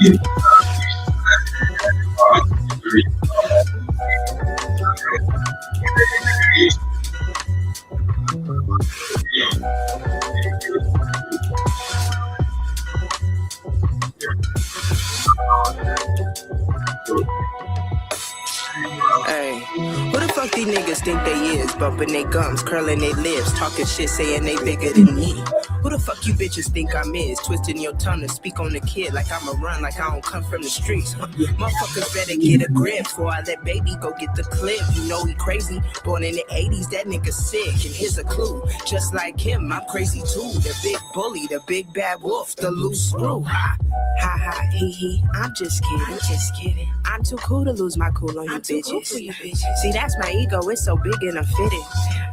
Hey, who the fuck these niggas think they is? Bumping their gums, curling their lips, talking shit, saying they bigger than me. Who the fuck you bitches think I'm is? Twisting your tongue to speak on the kid like I'm a run, like I don't come from the streets. Motherfuckers better get a grip before I let baby go get the clip. You know he crazy, born in the 80s, that nigga sick. And here's a clue, just like him, I'm crazy too. The big bully, the big bad wolf, the loose screw. Ha ha, hee, I'm just kidding. I'm too cool to lose my cool on you bitches. Cool for you bitches. See, that's my ego, it's so big and unfitting.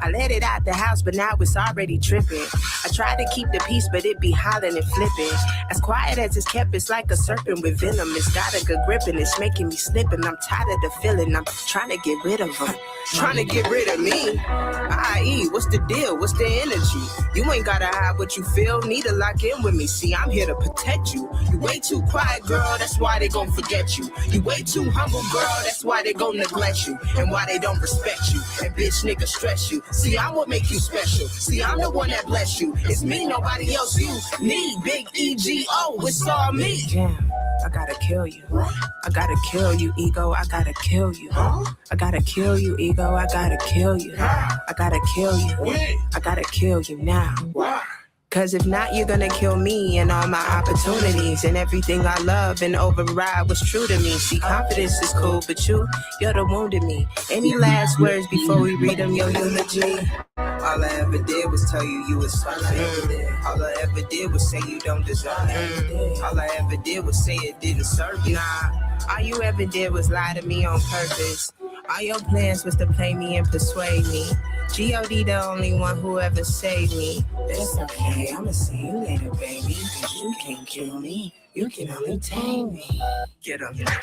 I let it out the house, but now it's already tripping. I tried to keep the peace, but it be hollering and flipping. As quiet as it's kept, it's like a serpent with venom. It's got a good grip and it's making me slip. And I'm tired of the feeling, I'm trying to get rid of them. Trying to get rid of me. I.e., what's the deal? What's the energy? You ain't gotta hide what you feel, need to lock in with me. See, I'm here to protect you. You way too quiet, girl, that's why they gon' forget you. You way too humble, girl, that's why they gon' neglect you. And why they don't respect you. And bitch, nigga, stress you. See, I'm what make you special. See, I'm the one that bless you. It's me, nobody else. You need big EGO, it's all me. Damn, I gotta kill you. I gotta kill you, ego. I gotta kill you. I gotta kill you, ego. I gotta kill you. I gotta kill you. I gotta kill you now. Cause if not, you're gonna kill me and all my opportunities and everything I love and override what's true to me. See, confidence is cool, but you're the wound in me. Any last words before we read them, your eulogy? All I ever did was tell you was something. All I ever did was say you don't deserve it. All I ever did was say it didn't serve you. Nah, all you ever did was lie to me on purpose. All your plans was to play me and persuade me. G.O.D. the only one who ever saved me. It's okay, I'ma see you later, baby. Cause you can't kill me, you can only tame me. Get up. Yes,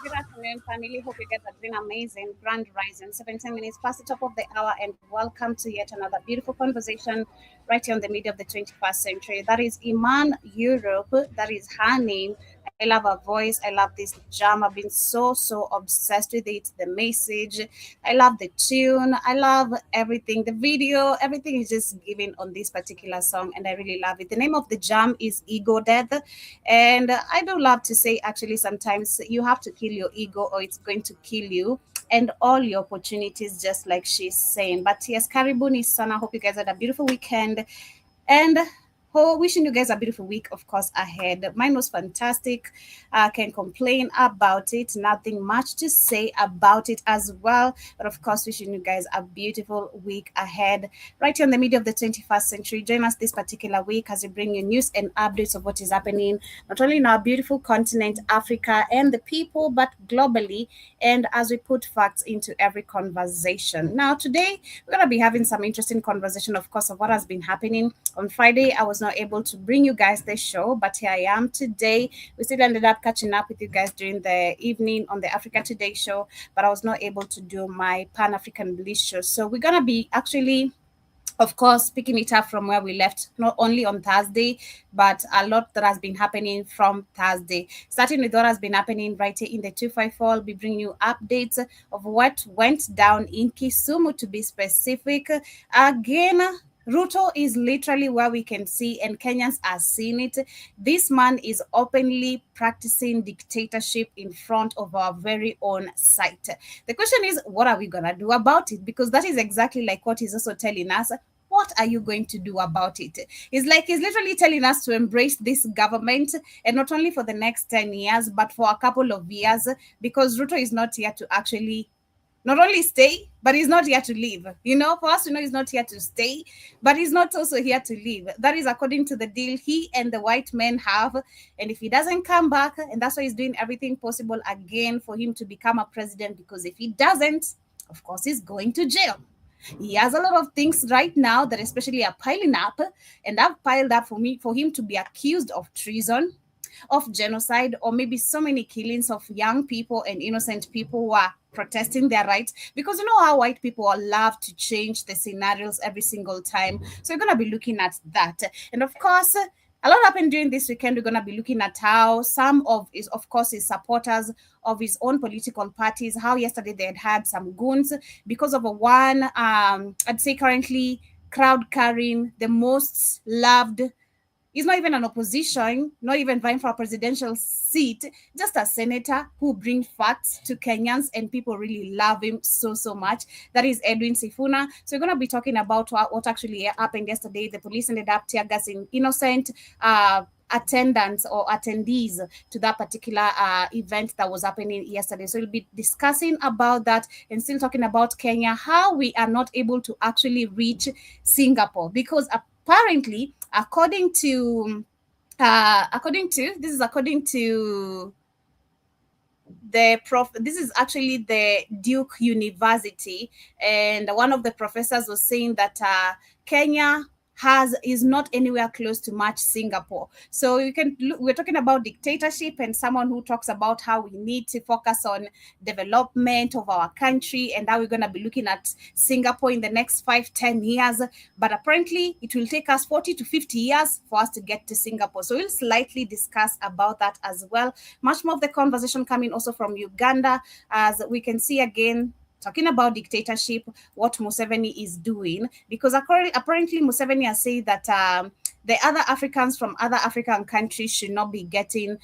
good afternoon, family. Hope you guys are doing amazing. Grand Rising, 17 minutes past the top of the hour, and welcome to yet another beautiful conversation right here on the media of the 21st century. That is Iman Europe. That is her name. I love her voice. I love this jam. I've been so obsessed with it. The message. I love the tune. I love everything. The video. Everything is just given on this particular song, and I really love it. The name of the jam is Ego Death. And I do love to say, actually, sometimes you have to kill your ego or it's going to kill you and all your opportunities, just like she's saying. But yes, karibuni sana. Hope you guys had a beautiful weekend. And wishing you guys a beautiful week, of course, ahead. Mine was fantastic. I can't complain about it. Nothing much to say about it as well. But of course, wishing you guys a beautiful week ahead. Right here on the media of the 21st century. Join us this particular week as we bring you news and updates of what is happening, not only in our beautiful continent, Africa, and the people, but globally. And as we put facts into every conversation. Now, today, we're going to be having some interesting conversation, of course, of what has been happening. On Friday, I was not able to bring you guys the show, but here I am today. We still ended up catching up with you guys during the evening on the Africa Today show, but I was not able to do my Pan-African Bliss show. So we're going to be actually, of course, picking it up from where we left, not only on Thursday, but a lot that has been happening from Thursday. Starting with what has been happening right here in the 254, I'll be bringing you updates of what went down in Kisumu, to be specific. Again, Ruto is literally where we can see, and Kenyans are seeing it. This man is openly practicing dictatorship in front of our very own sight. The question is, what are we going to do about it? Because that is exactly like what he's also telling us. What are you going to do about it? It's like he's literally telling us to embrace this government, and not only for the next 10 years, but for a couple of years, because Ruto is not here to actually not only stay, but he's not here to leave. You know, for us to know he's not here to stay, but he's not also here to leave. That is according to the deal he and the white men have. And if he doesn't come back, and that's why he's doing everything possible again for him to become a president, because if he doesn't, of course, he's going to jail. He has a lot of things right now that especially are piling up, and have piled up for him to be accused of treason, of genocide, or maybe so many killings of young people and innocent people who are protesting their rights, because you know how white people love to change the scenarios every single time. So we're going to be looking at that. And of course, A lot happened during this weekend. We're going to be looking at how some of his, of course, his supporters of his own political parties, how yesterday they had some goons because of a one, I'd say currently crowd carrying the most loved. He's not even an opposition, not even vying for a presidential seat, just a senator who brings facts to Kenyans, and people really love him so, so much. That is Edwin Sifuna. So we're going to be talking about what actually happened yesterday. The police ended up tear gassing innocent attendants or attendees to that particular event that was happening yesterday. So we'll be discussing about that and still talking about Kenya, how we are not able to actually reach Singapore, because apparently, according to this is actually the Duke University, and one of the professors was saying that Kenya is not anywhere close to match Singapore. So we're talking about dictatorship, and someone who talks about how we need to focus on development of our country, and how we're going to be looking at Singapore in the next 5-10 years. But apparently it will take us 40 to 50 years for us to get to Singapore. So we'll slightly discuss about that as well. Much more of the conversation coming also from Uganda, as we can see again, talking about dictatorship, what Museveni is doing, because apparently Museveni has said that the other Africans from other African countries should not be getting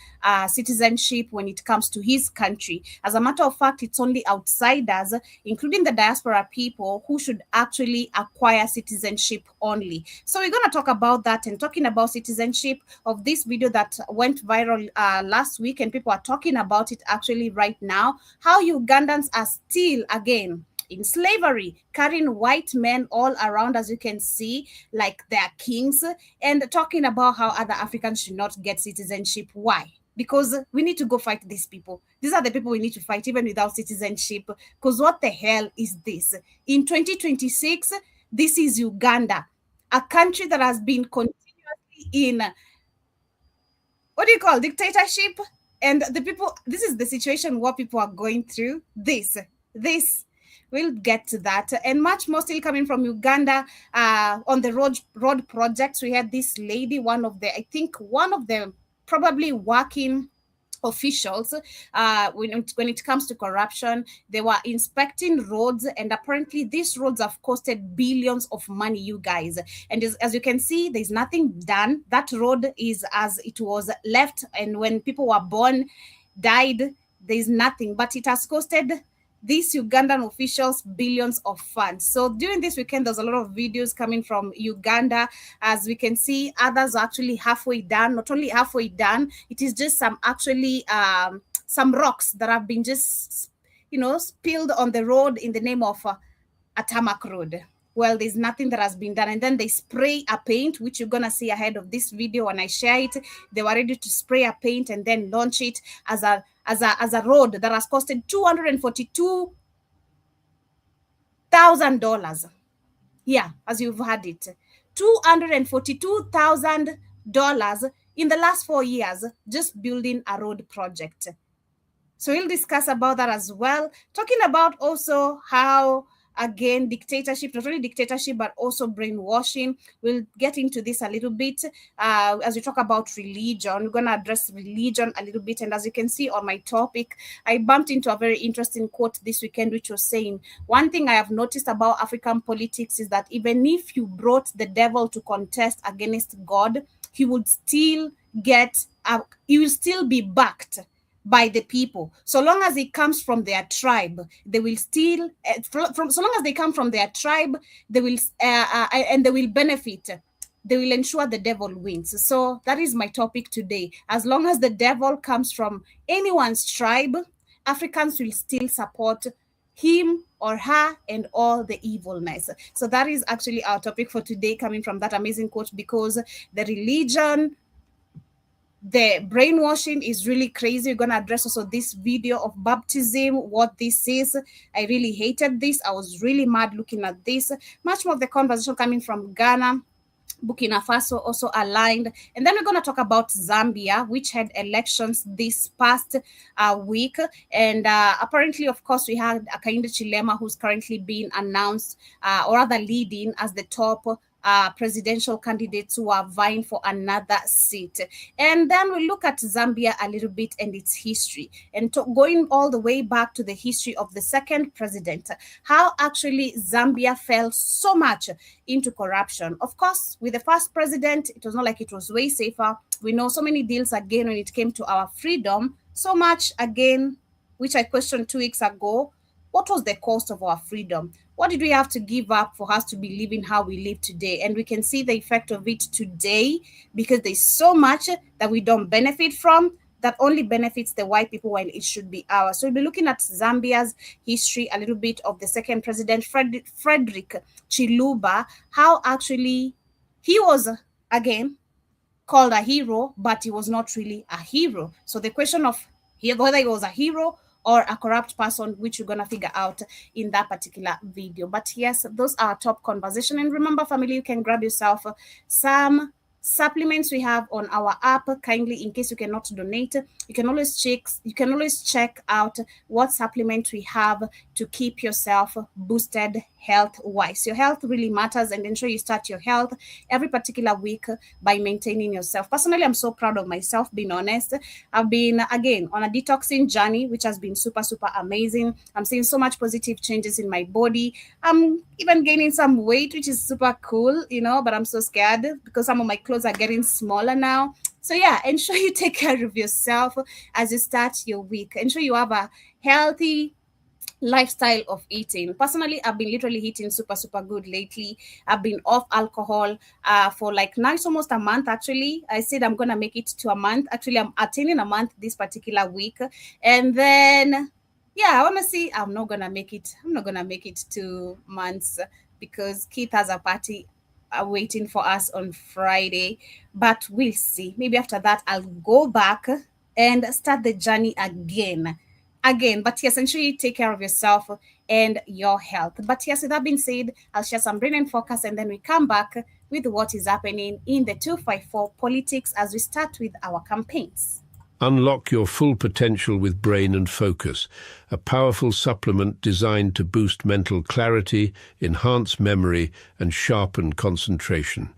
citizenship when it comes to his country. As a matter of fact, it's only outsiders, including the diaspora people, who should actually acquire citizenship only. So we're going to talk about that, and talking about citizenship of this video that went viral last week, and people are talking about it actually right now, how Ugandans are still, again, in slavery, carrying white men all around, as you can see, like they're kings, and talking about how other Africans should not get citizenship. Why? Because we need to go fight these people. These are the people we need to fight, even without citizenship. Because what the hell is this? In 2026, this is Uganda, a country that has been continuously in, what do you call, dictatorship? And the people, this is the situation what people are going through. This. We'll get to that and much more still coming from Uganda. On the road projects, we had this lady, one of the probably working officials, when it comes to corruption. They were inspecting roads, and apparently these roads have costed billions of money, you guys. And as you can see, there's nothing done. That road is as it was left, and when people were born, died, there's nothing. But it has costed these Ugandan officials billions of funds. So during this weekend, there's a lot of videos coming from Uganda. As we can see, others are actually halfway done. Not only halfway done, it is just some rocks that have been just, spilled on the road in the name of a tarmac road. Well, there's nothing that has been done. And then they spray a paint, which you're going to see ahead of this video when I share it. They were ready to spray a paint and then launch it as a road that has costed $242,000. Yeah, as you've heard it, $242,000 in the last 4 years, just building a road project. So we'll discuss about that as well. Talking about also how, again, dictatorship, not only dictatorship, but also brainwashing. We'll get into this a little bit as we talk about religion. We're going to address religion a little bit. And as you can see on my topic, I bumped into a very interesting quote this weekend, which was saying, one thing I have noticed about African politics is that even if you brought the devil to contest against God, he would still he will still be backed by the people. So long as it comes from their tribe, they will still, so long as they come from their tribe, they will, and they will benefit. They will ensure the devil wins. So that is my topic today. As long as the devil comes from anyone's tribe, Africans will still support him or her and all the evilness. So that is actually our topic for today, coming from that amazing quote, because the religion, the brainwashing is really crazy. We're going to address also this video of baptism, what this is. I really hated this. I was really mad looking at this. Much more of the conversation coming from Ghana. Burkina Faso also aligned. And then we're going to talk about Zambia, which had elections this past week. And apparently, of course, we had Hakainde Chilema, who's currently being announced, or rather leading as the top presidential candidates who are vying for another seat. And then we look at Zambia a little bit and its history, and going all the way back to the history of the second president, how actually Zambia fell so much into corruption. Of course, with the first president, it was not like it was way safer. We know so many deals again when it came to our freedom, so much again, which I questioned 2 weeks ago. What was the cost of our freedom? What did we have to give up for us to be living how we live today? And we can see the effect of it today, because there's so much that we don't benefit from, that only benefits the white people while it should be ours. So we'll be looking at Zambia's history, a little bit of the second president, Frederick Chiluba, how actually he was, again, called a hero, but he was not really a hero. So the question of whether he was a hero or a corrupt person, which you're going to figure out in that particular video. But yes, those are top conversation. And remember, family, you can grab yourself some supplements we have on our app. Kindly, in case you cannot donate, you can always check out what supplement we have to keep yourself boosted health wise. Your health really matters, and ensure you start your health every particular week by maintaining yourself. Personally, I'm so proud of myself, being honest. I've been, again, on a detoxing journey, which has been super amazing. I'm seeing so much positive changes in my body. I'm even gaining some weight, which is super cool, but I'm so scared because some of my clothes are getting smaller now. So yeah, ensure you take care of yourself as you start your week. Ensure you have a healthy lifestyle of eating. Personally, I've been literally eating super good lately. I've been off alcohol for like now it's almost a month. Actually, I said I'm gonna make it to a month. Actually, I'm attaining a month this particular week, and then yeah, I want to see. I'm not gonna make it 2 months because Keith has a party waiting for us on Friday, but we'll see. Maybe after that I'll go back and start the journey again. But yes, ensure you take care of yourself and your health. But yes, with that being said, I'll share some brain and focus, and then we come back with what is happening in the 254 politics as we start with our campaigns. Unlock your full potential with Brain and Focus, a powerful supplement designed to boost mental clarity, enhance memory, and sharpen concentration.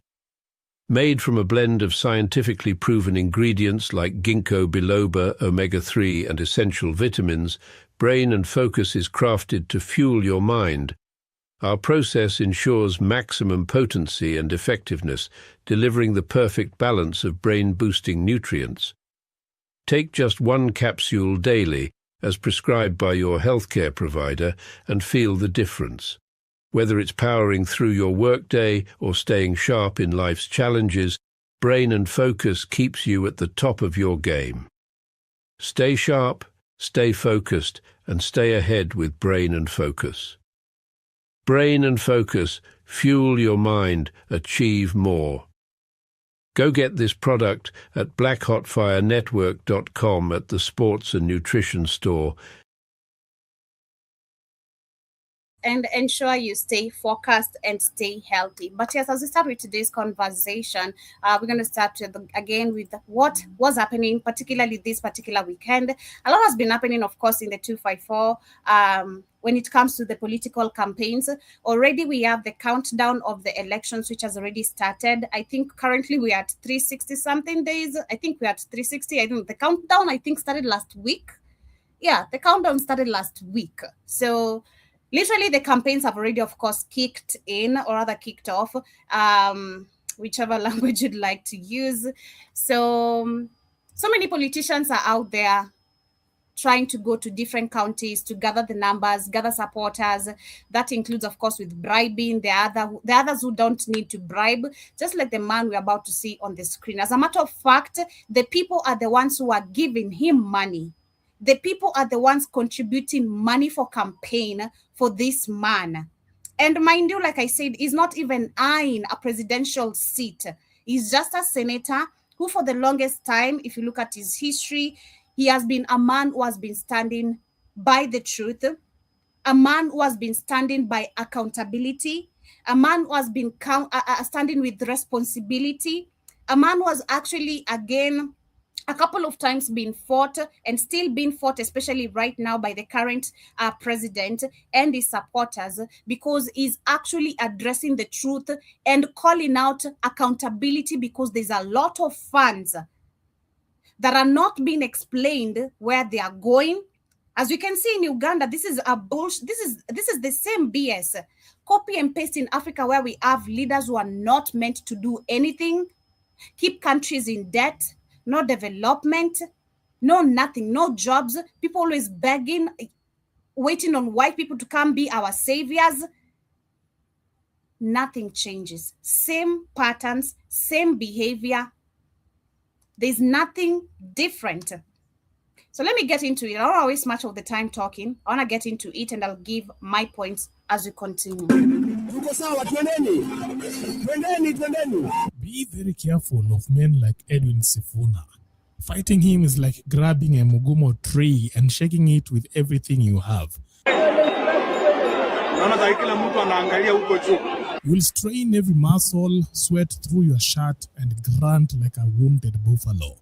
Made from a blend of scientifically proven ingredients like ginkgo biloba, omega-3, and essential vitamins, Brain and Focus is crafted to fuel your mind. Our process ensures maximum potency and effectiveness, delivering the perfect balance of brain-boosting nutrients. Take just 1 capsule daily, as prescribed by your healthcare provider, and feel the difference. Whether it's powering through your workday or staying sharp in life's challenges, Brain and Focus keeps you at the top of your game. Stay sharp, stay focused, and stay ahead with Brain and Focus. Brain and Focus, fuel your mind, achieve more. Go get this product at blackhotfirenetwork.com at the Sports and Nutrition Store. And ensure you stay focused and stay healthy. But yes, as we start with today's conversation, we're going to start again with what was happening, particularly this particular weekend. A lot has been happening, of course, in the 254 when it comes to the political campaigns. Already we have the countdown of the elections, which has already started. I think currently we are at 360 something days. I think we're at 360. I think the countdown, started last week. Yeah, the countdown started last week. So literally, the campaigns have already, of course, kicked in, or rather kicked off, whichever language you'd like to use. So many politicians are out there trying to go to different counties to gather the numbers, gather supporters. That includes, of course, with bribing the others who don't need to bribe, just like the man we're about to see on the screen. As a matter of fact, the people are the ones who are giving him money. The people are the ones contributing money for campaign for this man. And mind you, like I said, he's not even eyeing a presidential seat. He's just a senator who, for the longest time, if you look at his history, he has been a man who has been standing by the truth, a man who has been standing by accountability, a man who has been standing with responsibility, a man who has actually, again, a couple of times been fought and still being fought, especially right now by the current president and his supporters, because he's actually addressing the truth and calling out accountability, because there's a lot of funds that are not being explained where they are going. As we can see in Uganda, this is a bullshit. This is the same BS. Copy and paste in Africa, where we have leaders who are not meant to do anything, keep countries in debt, no development, no nothing, no jobs. People always begging, waiting on white people to come be our saviors. Nothing changes. Same patterns, same behavior. There's nothing different. So let me get into it. I don't want to waste much of the time talking. I want to get into it, and I'll give my points as we continue. Be very careful of men like Edwin Sifuna. Fighting him is like grabbing a Mugumo tree and shaking it with everything you have. You'll strain every muscle, sweat through your shirt, and grunt like a wounded buffalo.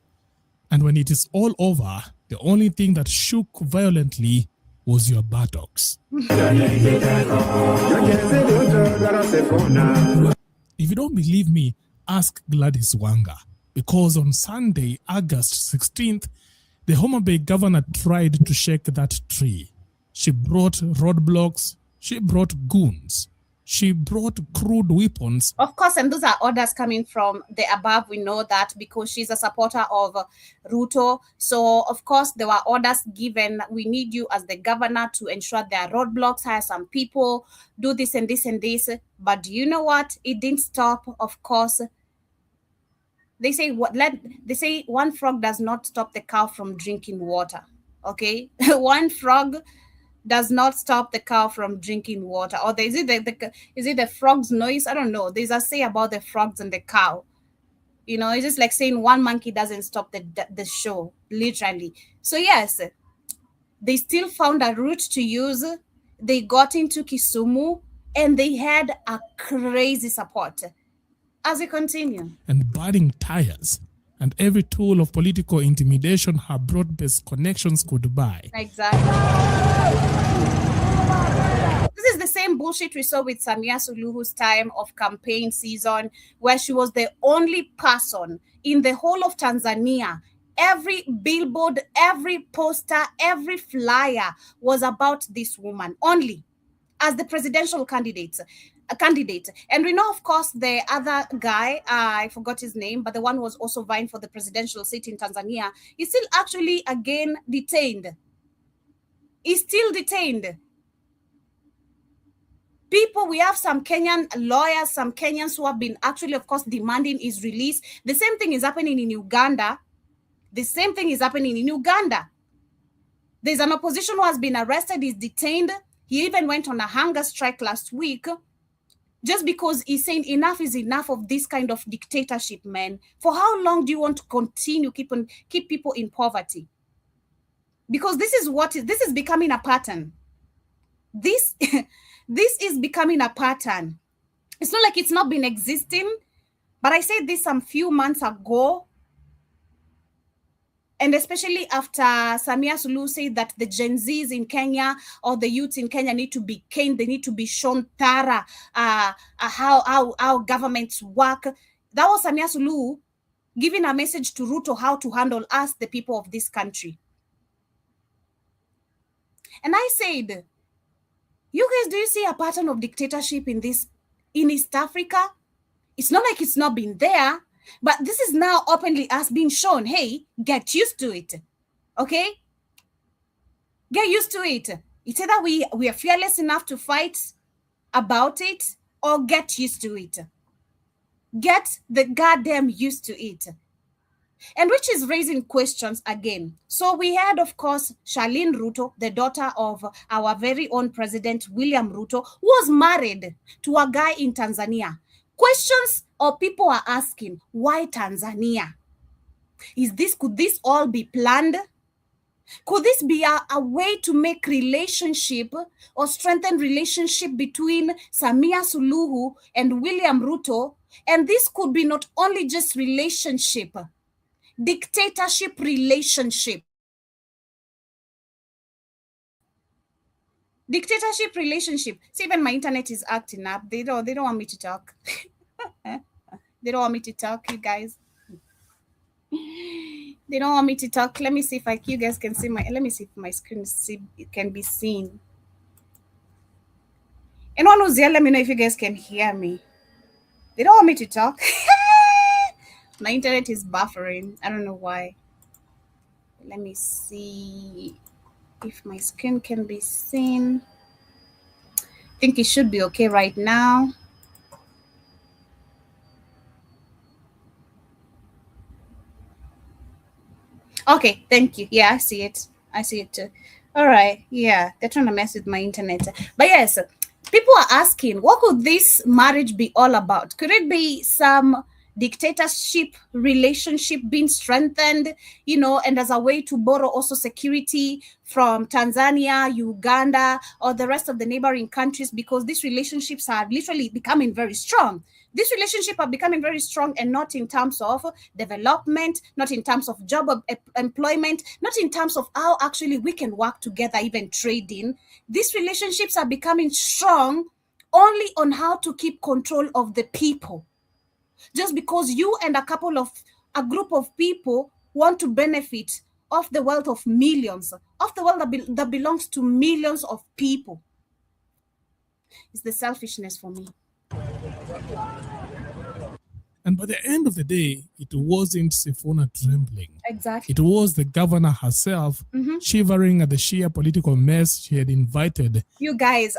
And when it is all over, the only thing that shook violently was your buttocks. If you don't believe me, ask Gladys Wanga. Because on Sunday, August 16th, the Homa Bay governor tried to shake that tree. She brought roadblocks, she brought goons, she brought crude weapons. Of course, and those are orders coming from the above. We know that because she's a supporter of Ruto. So, of course, there were orders given. We need you as the governor to ensure there are roadblocks, hire some people, do this and this and this. But do you know what? It didn't stop, of course. They say one frog does not stop the cow from drinking water. Okay, one frog does not stop the cow from drinking water. Or is it the frog's noise? I don't know. There's a say about the frogs and the cow. You know, it's just like saying one monkey doesn't stop the show, literally. So yes, they still found a route to use. They got into Kisumu and they had a crazy support. As we continue. And burning tires. And every tool of political intimidation her broad-based connections could buy. Exactly. This is the same bullshit we saw with Samia Suluhu's time of campaign season, where she was the only person in the whole of Tanzania. Every billboard, every poster, every flyer was about this woman only as the presidential candidate. And we know, of course, the other guy, I forgot his name, but the one who was also vying for the presidential seat in Tanzania, is still actually again detained. He's still detained. People, we have some Kenyan lawyers, some Kenyans who have been actually, of course, demanding his release. The same thing is happening in Uganda. There's an opposition who has been arrested, is detained. He even went on a hunger strike last week, just because he's saying enough is enough of this kind of dictatorship, man. For how long do you want to continue keep people in poverty? Because this is becoming a pattern. This is becoming a pattern. It's not like it's not been existing, but I said this some few months ago. And especially after Samia Suluhu said that the Gen Zs in Kenya or the youths in Kenya need to be caned, they need to be shown thorough how governments work. That was Samia Suluhu giving a message to Ruto how to handle us, the people of this country. And I said, you guys, do you see a pattern of dictatorship in East Africa? It's not like it's not been there. But this is now openly us being shown, hey, get used to it, okay? Get used to it. It's either we are fearless enough to fight about it or get used to it. Get the goddamn used to it. And which is raising questions again. So we had, of course, Charlene Ruto, the daughter of our very own President William Ruto, who was married to a guy in Tanzania. Questions or people are asking, why Tanzania? Could this all be planned? Could this be a way to make relationship or strengthen relationship between Samia Suluhu and William Ruto? And this could be not only just relationship. Dictatorship relationship. Dictatorship relationship. See, even my internet is acting up. They don't want me to talk. They don't want me to talk, you guys. They don't want me to talk. Let me see if you guys can see let me see if my screen can be seen. Anyone who's here, let me know if you guys can hear me. They don't want me to talk. My internet is buffering. I don't know why. Let me see if my screen can be seen. I think it should be okay right now. Okay, thank you. Yeah, I see it. I see it too. All right. Yeah, they're trying to mess with my internet. But yes, people are asking, what could this marriage be all about? Could it be some dictatorship relationship being strengthened, and as a way to borrow also security from Tanzania, Uganda, or the rest of the neighboring countries, because these relationships are literally becoming very strong. These relationships are becoming very strong, and not in terms of development, not in terms of job employment, not in terms of how actually we can work together, even trading. These relationships are becoming strong only on how to keep control of the people. Just because you and a group of people want to benefit of the wealth of millions, of the wealth that belongs to millions of people. It's the selfishness for me. And by the end of the day, it wasn't Sifuna trembling. Exactly. It was the governor herself shivering at the sheer political mess she had invited. You guys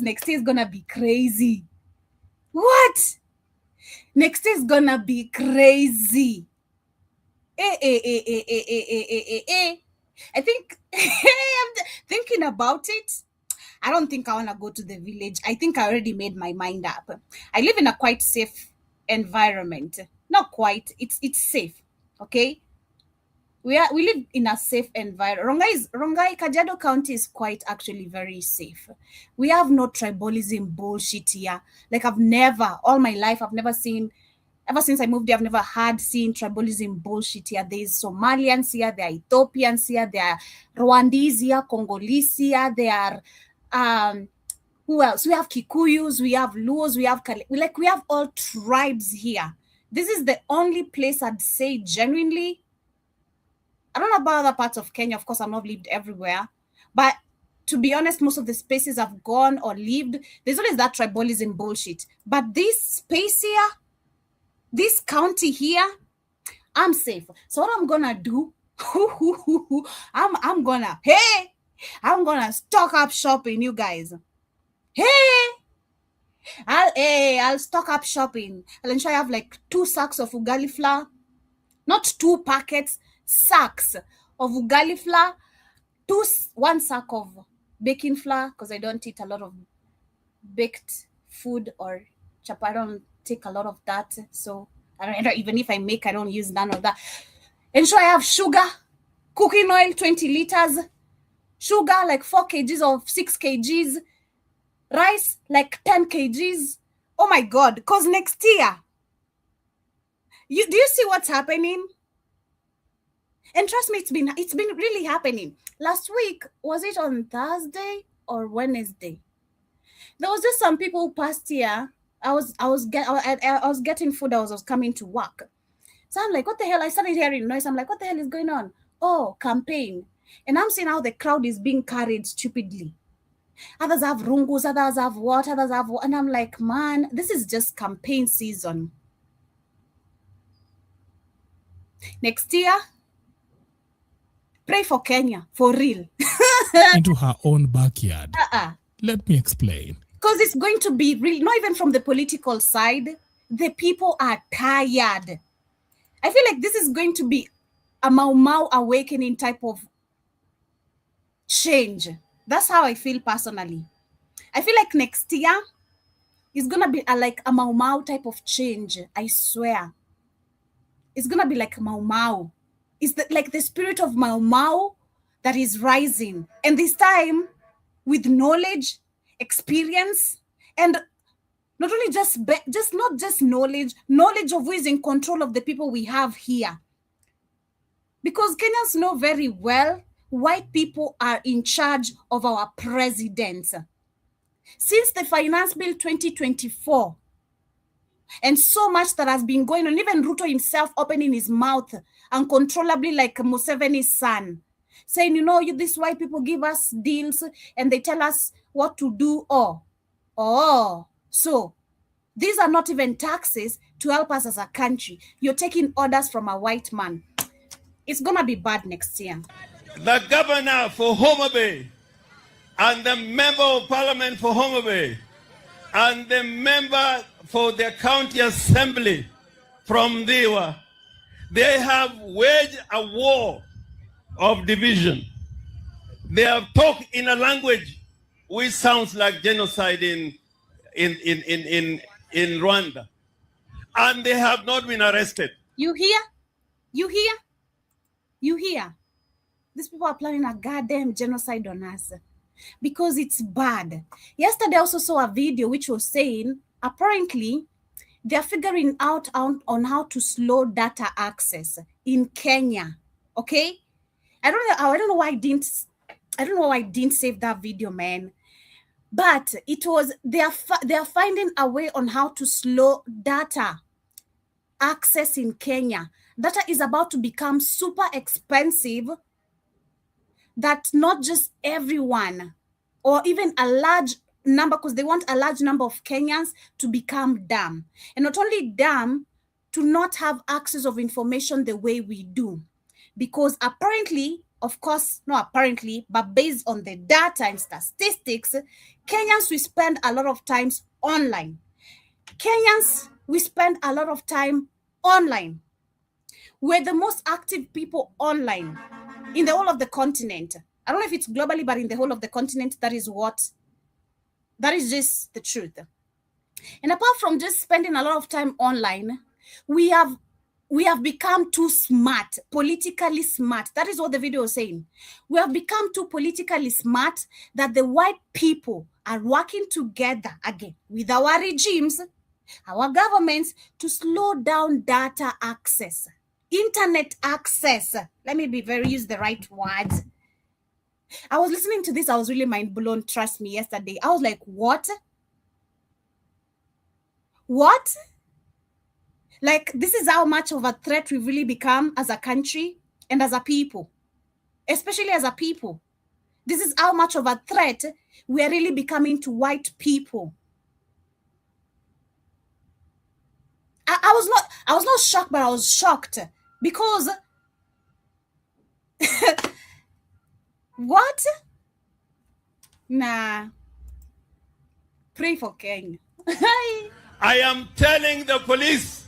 next year is gonna be crazy. What? Next year is gonna be crazy. I think I'm thinking about it. I don't think I want to go to the village. I think I already made my mind up. I live in a quite safe environment. Not quite. It's safe. Okay. We live in a safe environment. Rongai, Kajiado County is quite actually very safe. We have no tribalism bullshit here. Like all my life, I've never seen, ever since I moved here, I've never seen tribalism bullshit here. There's Somalians here, there are Ethiopians here, there are Rwandese here, Congolese here, there are who else? We have Kikuyus, we have Luos, we have all tribes here. This is the only place I'd say genuinely. I don't know about other parts of Kenya. Of course, I've not lived everywhere. But to be honest, most of the spaces I've gone or lived, there's always that tribalism bullshit. But this space here, this county here, I'm safe. So what I'm gonna do, I'm gonna stock up shopping, you guys. I'll stock up shopping. I'll ensure I have like 2 sacks of ugali flour, not 2 packets, sacks of ugali flour, 1 sack of baking flour, because I don't eat a lot of baked food or chap. I don't take a lot of that, so I don't, even if I make, I don't use none of that. Ensure I have sugar, cooking oil, 20 liters, sugar like 4 kgs or 6 kgs, rice like 10 kgs. Oh my God, because next year, do you see what's happening? And trust me, it's been really happening. Last week, was it on Thursday or Wednesday? There was just some people who passed here. I was getting food. I was coming to work. So I'm like, what the hell? I started hearing noise. I'm like, what the hell is going on? Oh, campaign. And I'm seeing how the crowd is being carried stupidly. Others have rungus, others have what, and I'm like, man, this is just campaign season. Next year, pray for Kenya, for real. Into her own backyard. Let me explain. Because it's going to be real, not even from the political side. The people are tired. I feel like this is going to be a Mau Mau awakening type of change. That's how I feel personally. I feel like next year is going to be like a Mau Mau type of change. I swear. It's going to be like Mau Mau. It's like the spirit of Mau Mau that is rising. And this time with knowledge, experience, and not only not just knowledge of who is in control of the people we have here. Because Kenyans know very well white people are in charge of our presidents. Since the Finance Bill 2024, and so much that has been going on, even Ruto himself opening his mouth uncontrollably like Museveni's son, saying, you know, these white people give us deals and they tell us what to do. So these are not even taxes to help us as a country. You're taking orders from a white man. It's going to be bad next year. The governor for Homa Bay and the member of parliament for Homa Bay and the member for the county assembly from Diwa, they have waged a war of division. They have talked in a language which sounds like genocide in Rwanda. And they have not been arrested. You hear? You hear? You hear? These people are planning a goddamn genocide on us because it's bad. Yesterday, I also saw a video which was saying apparently they're figuring out on how to slow data access in Kenya. Okay, I don't know why I didn't save that video, man. But it was they are finding a way on how to slow data access in Kenya. Data is about to become super expensive, that not just everyone or even a large number, because they want a large number of Kenyans to become dumb. And not only dumb, to not have access of information the way we do. Because apparently, of course, not apparently, but based on the data and statistics, Kenyans, we spend a lot of times online. Kenyans, we spend a lot of time online. We're the most active people online in the whole of the continent. I don't know if it's globally, but in the whole of the continent, that is just the truth. And apart from just spending a lot of time online, we have become too smart, politically smart. That is what the video is saying. We have become too politically smart that the white people are working together again with our regimes, our governments, to slow down data access, internet access. Let me use the right words. I was listening to this. I was really mind blown. Trust me, yesterday. I was like, what? What? Like, this is how much of a threat we've really become as a country and as a people, especially as a people. This is how much of a threat we are really becoming to white people. I was not shocked, but I was shocked because what? Nah. Pray for Kenya. I am telling the police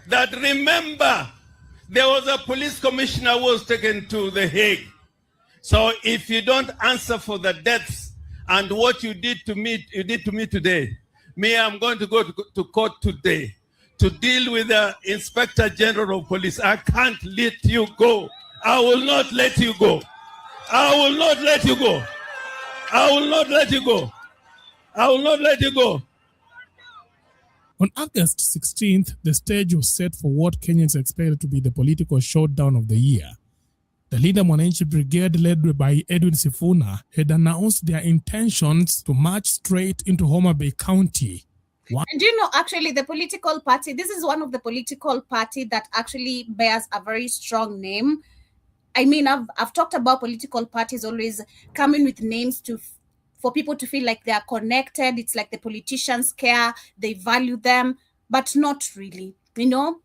that, remember, there was a police commissioner who was taken to The Hague. So if you don't answer for the deaths and what you did to me today, I'm going to go to court today to deal with the Inspector General of Police. I can't let you go. I will not let you go. I will not let you go. I will not let you go. I will not let you go. On August 16th, the stage was set for what Kenyans expected to be the political showdown of the year. The Linda Mwananchi Brigade, led by Edwin Sifuna, had announced their intentions to march straight into Homa Bay County. And you know, actually, the political party, this is one of the political party that actually bears a very strong name. I mean, I've talked about political parties always coming with names for people to feel like they are connected. It's like the politicians care, they value them, but not really, you know.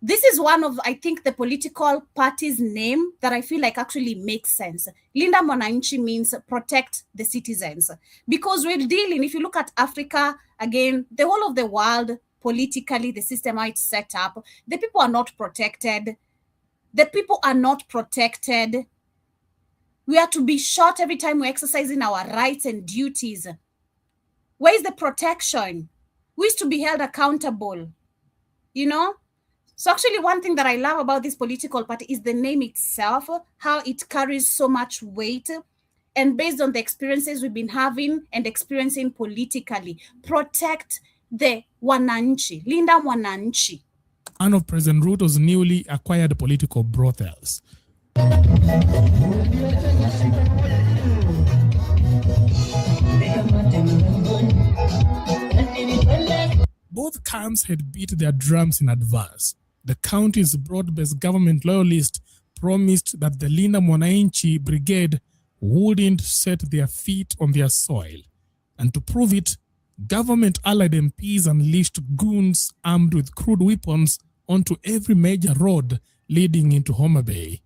This is one of, I think, the political party's name that I feel like actually makes sense. Linda Mwananchi means protect the citizens. Because we're dealing, if you look at Africa, again, the whole of the world, politically, the system how it's set up, the people are not protected. The people are not protected. We are to be shot every time we're exercising our rights and duties. Where is the protection? Who is to be held accountable? You know? So actually, one thing that I love about this political party is the name itself, how it carries so much weight, and based on the experiences we've been having and experiencing politically, protect the Wananchi, Linda Mwananchi. one of President Ruto's newly acquired political brothels. Both camps had beat their drums in advance. The county's broad-based government loyalists promised that the Linda Mwananchi Brigade wouldn't set their feet on their soil. And to prove it, government-allied MPs unleashed goons armed with crude weapons onto every major road leading into Homa Bay.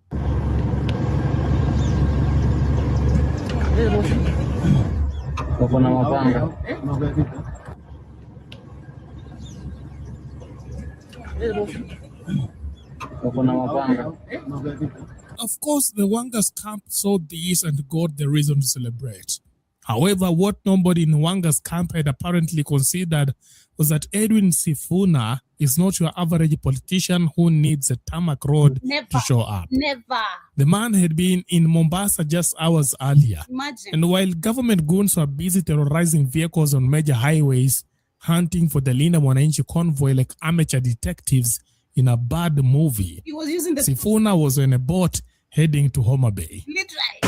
Of course, the Wanga's camp saw this and got the reason to celebrate. However, what nobody in Wanga's camp had apparently considered was that Edwin Sifuna is not your average politician who needs a tarmac road to show up. Never. The man had been in Mombasa just hours earlier. Imagine. And while government goons were busy terrorizing vehicles on major highways, hunting for the Linda Mwananchi convoy like amateur detectives in a bad movie, He was using the Sifuna was on a boat heading to Homa Bay. literally.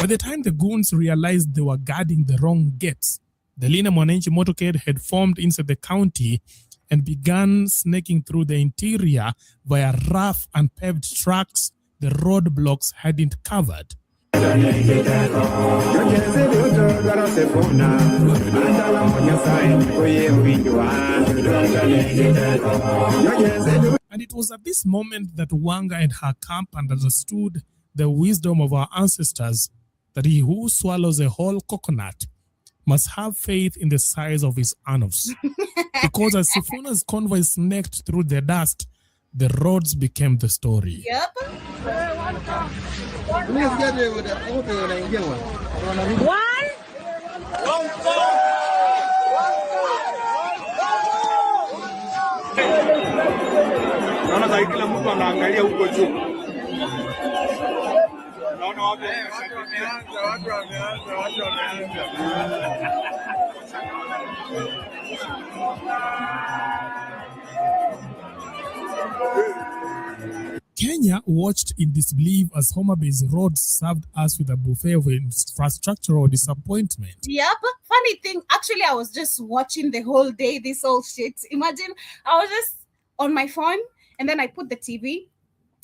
By the time the goons realized they were guarding the wrong gates, the Linda Mwananchi motorcade had formed inside the county and began snaking through the interior via rough unpaved tracks the roadblocks hadn't covered. And it was at this moment that Wanga and her camp understood the wisdom of our ancestors, that he who swallows a whole coconut must have faith in the size of his anus. Because as Sifuna's convoy snaked through the dust, the roads became the story. Yep. Kenya watched in disbelief as Homa Bay's roads served us with a buffet of infrastructural disappointment. Yep. Funny thing, actually, I was just watching the whole day, this whole shit. Imagine, I was just on my phone, and then I put the TV,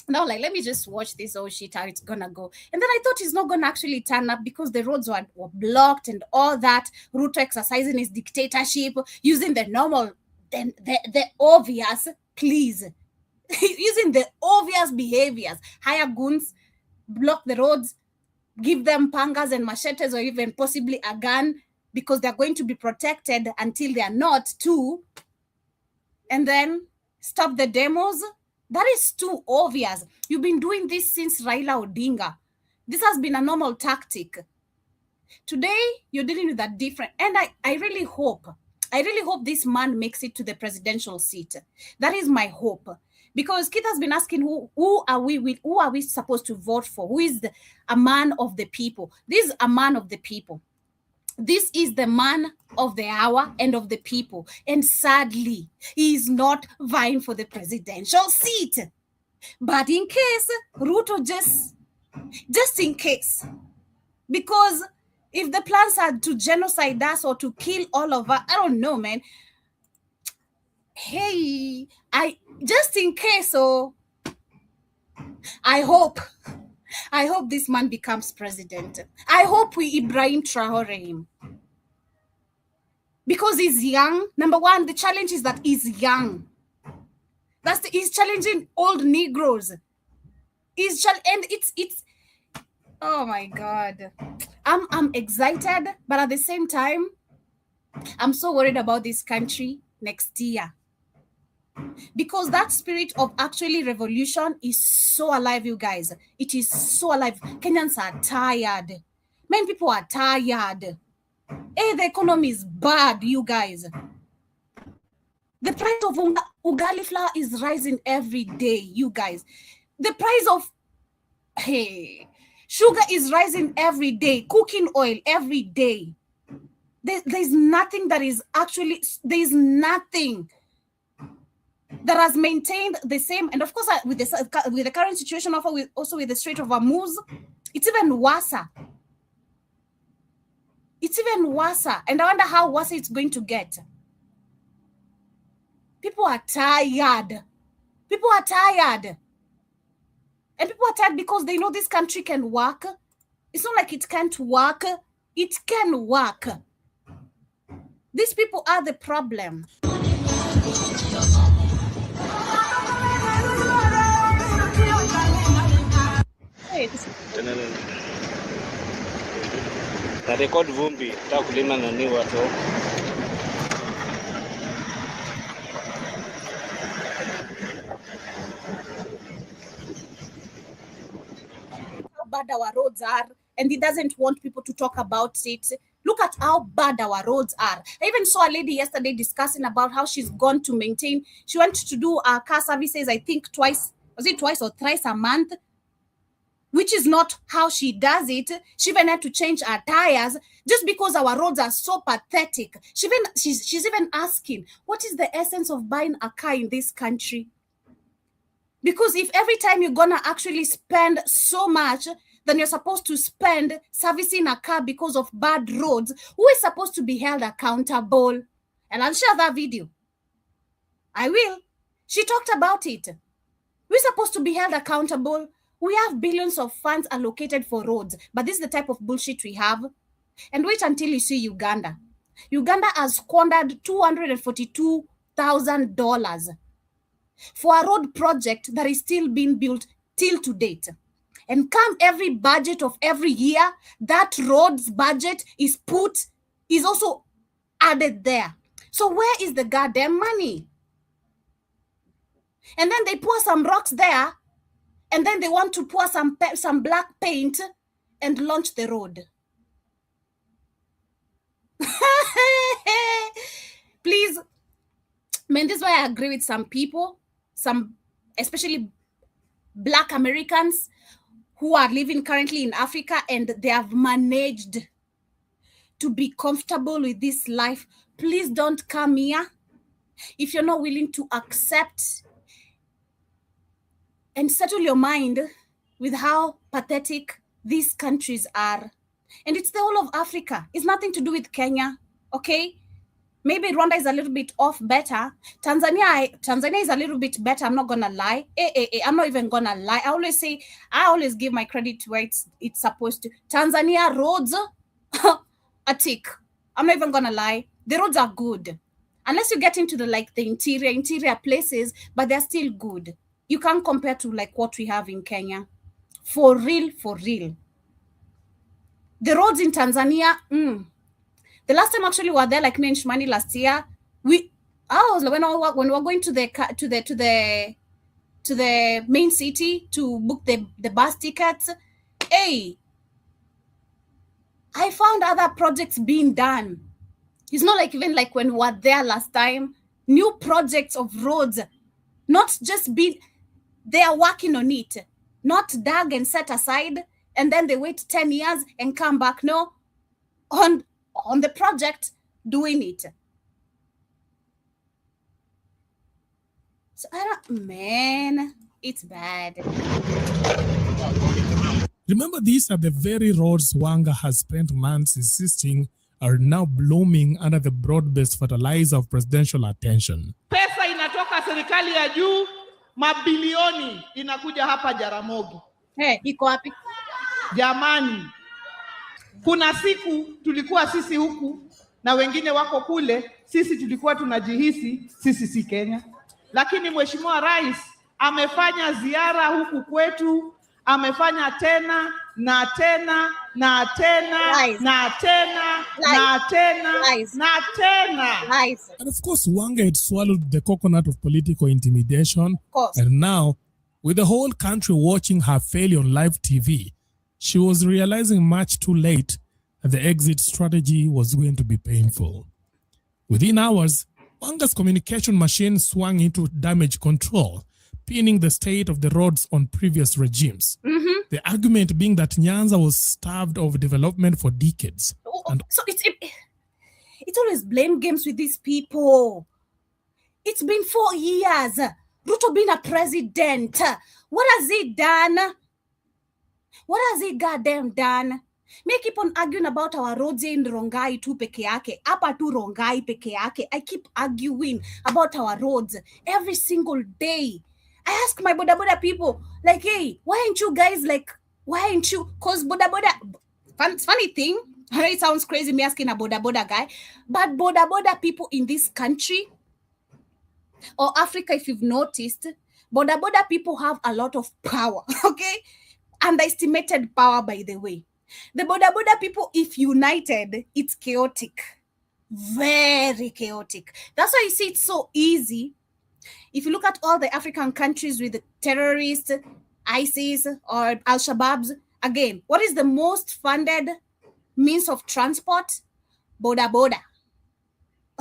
and I was like, let me just watch this whole shit, how it's gonna go. And then I thought it's not gonna actually turn up because the roads were blocked and all that. Ruto exercising his dictatorship, using the normal, the obvious, please. Using the obvious behaviors, hire goons, block the roads, give them pangas and machetes or even possibly a gun because they're going to be protected until they are not too, and then stop the demos. That is too obvious. You've been doing this since Raila Odinga. This has been a normal tactic. Today, you're dealing with a different, and I really hope this man makes it to the presidential seat. That is my hope. Because Keith has been asking who are we supposed to vote for? Who is a man of the people? This is a man of the people. This is the man of the hour and of the people. And sadly, he is not vying for the presidential seat. But in case, Ruto just in case. Because if the plans are to genocide us or to kill all of us, I don't know, man. Hey, just in case, I hope this man becomes president. I hope we Ibrahim Traore him. Because he's young. Number one, the challenge is that he's young. He's challenging old Negroes. And it's oh my God. I'm excited, but at the same time, I'm so worried about this country next year. Because that spirit of actually revolution is so alive, you guys. It is so alive. Kenyans are tired. Many people are tired. Hey, the economy is bad, you guys. The price of ugali flour is rising every day, you guys. The price of sugar is rising every day. Cooking oil every day. There's nothing that is actually, there's nothing that has maintained the same. And of course, with the current situation, also with the Strait of Hormuz, it's even worse. It's even worse. And I wonder how worse it's going to get. People are tired. People are tired. And people are tired because they know this country can work. It's not like it can't work. It can work. These people are the problem. Na record vumbi ta kulima nani watu. How bad our roads are, and he doesn't want people to talk about it. Look at how bad our roads are. I even saw a lady yesterday discussing about how she's gone to maintain. She went to do car services, I think twice or thrice a month, which is not how she does it. She even had to change her tires just because our roads are so pathetic. She's even asking, what is the essence of buying a car in this country? Because if every time you're gonna actually spend so much, then you're supposed to spend servicing a car because of bad roads, who is supposed to be held accountable? And I'll share that video. I will. She talked about it. We're supposed to be held accountable. We have billions of funds allocated for roads, but this is the type of bullshit we have. And wait until you see Uganda. Uganda has squandered $242,000 for a road project that is still being built till to date. And come every budget of every year, that road's budget is also added there. So where is the goddamn money? And then they pour some rocks there, and then they want to pour some black paint and launch the road. Please, man, this is why I agree with some people, especially Black Americans who are living currently in Africa, and they have managed to be comfortable with this life. Please don't come here if you're not willing to accept and settle your mind with how pathetic these countries are. And it's the whole of Africa. It's nothing to do with Kenya, okay? Maybe Rwanda is a little bit off better. Tanzania is a little bit better. I'm not going to lie. I'm not even going to lie. I always give my credit where it's supposed to. Tanzania roads, a tick. I'm not even going to lie. The roads are good. Unless you get into the interior places, but they're still good. You can't compare to like what we have in Kenya. For real, for real. The roads in Tanzania, the last time actually we were there, like me and Shmani last year, when we were going to the main city to book the bus tickets, I found other projects being done. It's not like even like when we were there last time, new projects of roads, not just they are working on it, not dug and set aside, and then they wait 10 years and come back. No, on the project, doing it. So man, it's bad. Remember, these are the very roads Wanga has spent months insisting are now blooming under the broad-based fertilizer of presidential attention. Pesa inatoka serikali ya juu, mabilioni inakuja hapa Jaramogi. Iko wapi? Jamani, kuna siku tulikuwa sisi huku na wengine wako kule, sisi tulikuwa tunajihisi sisi si Kenya. Lakini Mheshimiwa Rais amefanya ziara huku kwetu, amefanya tena na tena na tena na tena na tena na tena. And of course, Wanga had swallowed the coconut of political intimidation. Of course. And now, with the whole country watching her failure on live TV, she was realizing much too late that the exit strategy was going to be painful. Within hours, Wanga's communication machine swung into damage control, pinning the state of the roads on previous regimes. Mm-hmm. The argument being that Nyanza was starved of development for decades. So It's always blame games with these people. It's been 4 years. Ruto being a president. What has he done? What has he goddamn done? Me keep on arguing about our roads in Rongai tu peke yake. Apa tu Rongai peke yake. I keep arguing about our roads every single day. I ask my boda boda people, like, hey, why aren't you guys like, why aren't you? Because boda boda, funny thing, I know it sounds crazy me asking a boda boda guy, but boda boda people in this country or Africa, if you've noticed, boda boda people have a lot of power, okay? Underestimated power, by the way. The boda boda people, if united, it's chaotic. Very chaotic. That's why you see it's so easy. If you look at all the African countries with the terrorists, ISIS or Al-Shabaabs, again, what is the most funded means of transport? Boda boda.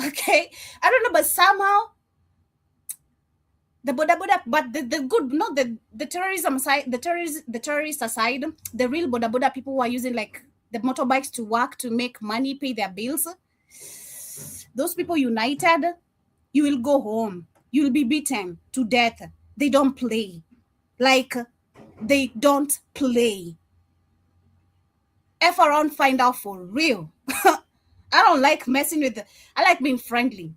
Okay? I don't know, but somehow the boda boda, but the good, not the terrorism aside, the terrorists aside, the real boda boda people who are using like the motorbikes to work, to make money, pay their bills, those people united, you will go home. You will be beaten to death. They don't play. Like, they don't play. F around, find out for real. I don't like messing with, I like being friendly.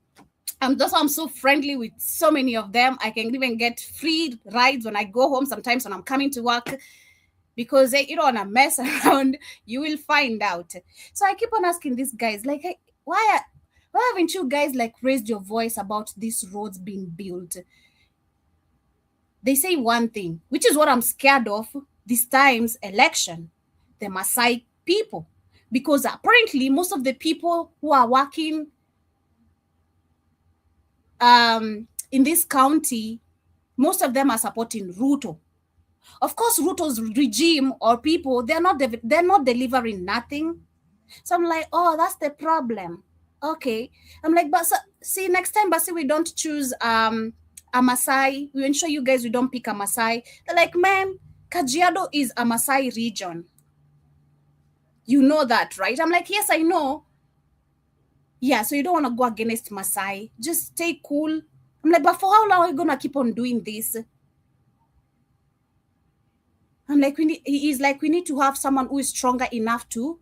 That's why I'm so friendly with so many of them. I can even get free rides when I go home, sometimes when I'm coming to work, because you don't want to mess around, you will find out. So I keep on asking these guys, like, hey, why haven't you guys like raised your voice about these roads being built? They say one thing, which is what I'm scared of this time's election, the Maasai people, because apparently most of the people who are working in this county, most of them are supporting Ruto. Of course, Ruto's regime or people, they're not delivering nothing. So I'm like, oh, that's the problem. Okay. I'm like, but see, next time, but we don't choose a Maasai. We ensure you guys we don't pick a Maasai. They're like, man, Kajiado is a Maasai region. You know that, right? I'm like, yes, I know. Yeah, so you don't want to go against Maasai. Just stay cool. I'm like, but for how long are we gonna keep on doing this? I'm like, we need to have someone who is stronger enough to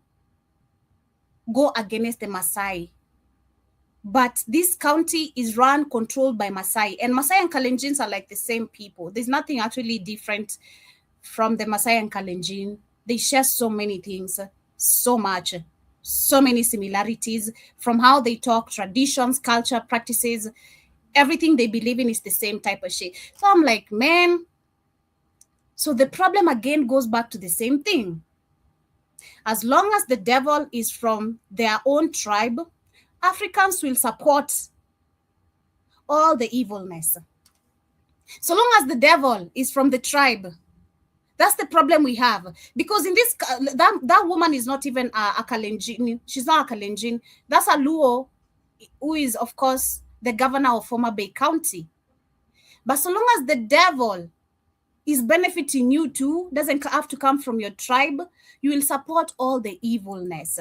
go against the Maasai. But this county is controlled by Maasai, and Maasai and Kalenjins are like the same people. There's nothing actually different from the Maasai and Kalenjin. They share so many things, so much, so many similarities from how they talk, traditions, culture, practices, everything they believe in is the same type of shit. So I'm like, man, so the problem again goes back to the same thing. As long as the devil is from their own tribe, Africans will support all the evilness. So long as the devil is from the tribe, that's the problem we have. Because in this, that woman is not even a Kalenjin. She's not a Kalenjin. That's a Luo, who is, of course, the governor of Homa Bay County. But so long as the devil is benefiting you too, doesn't have to come from your tribe, you will support all the evilness.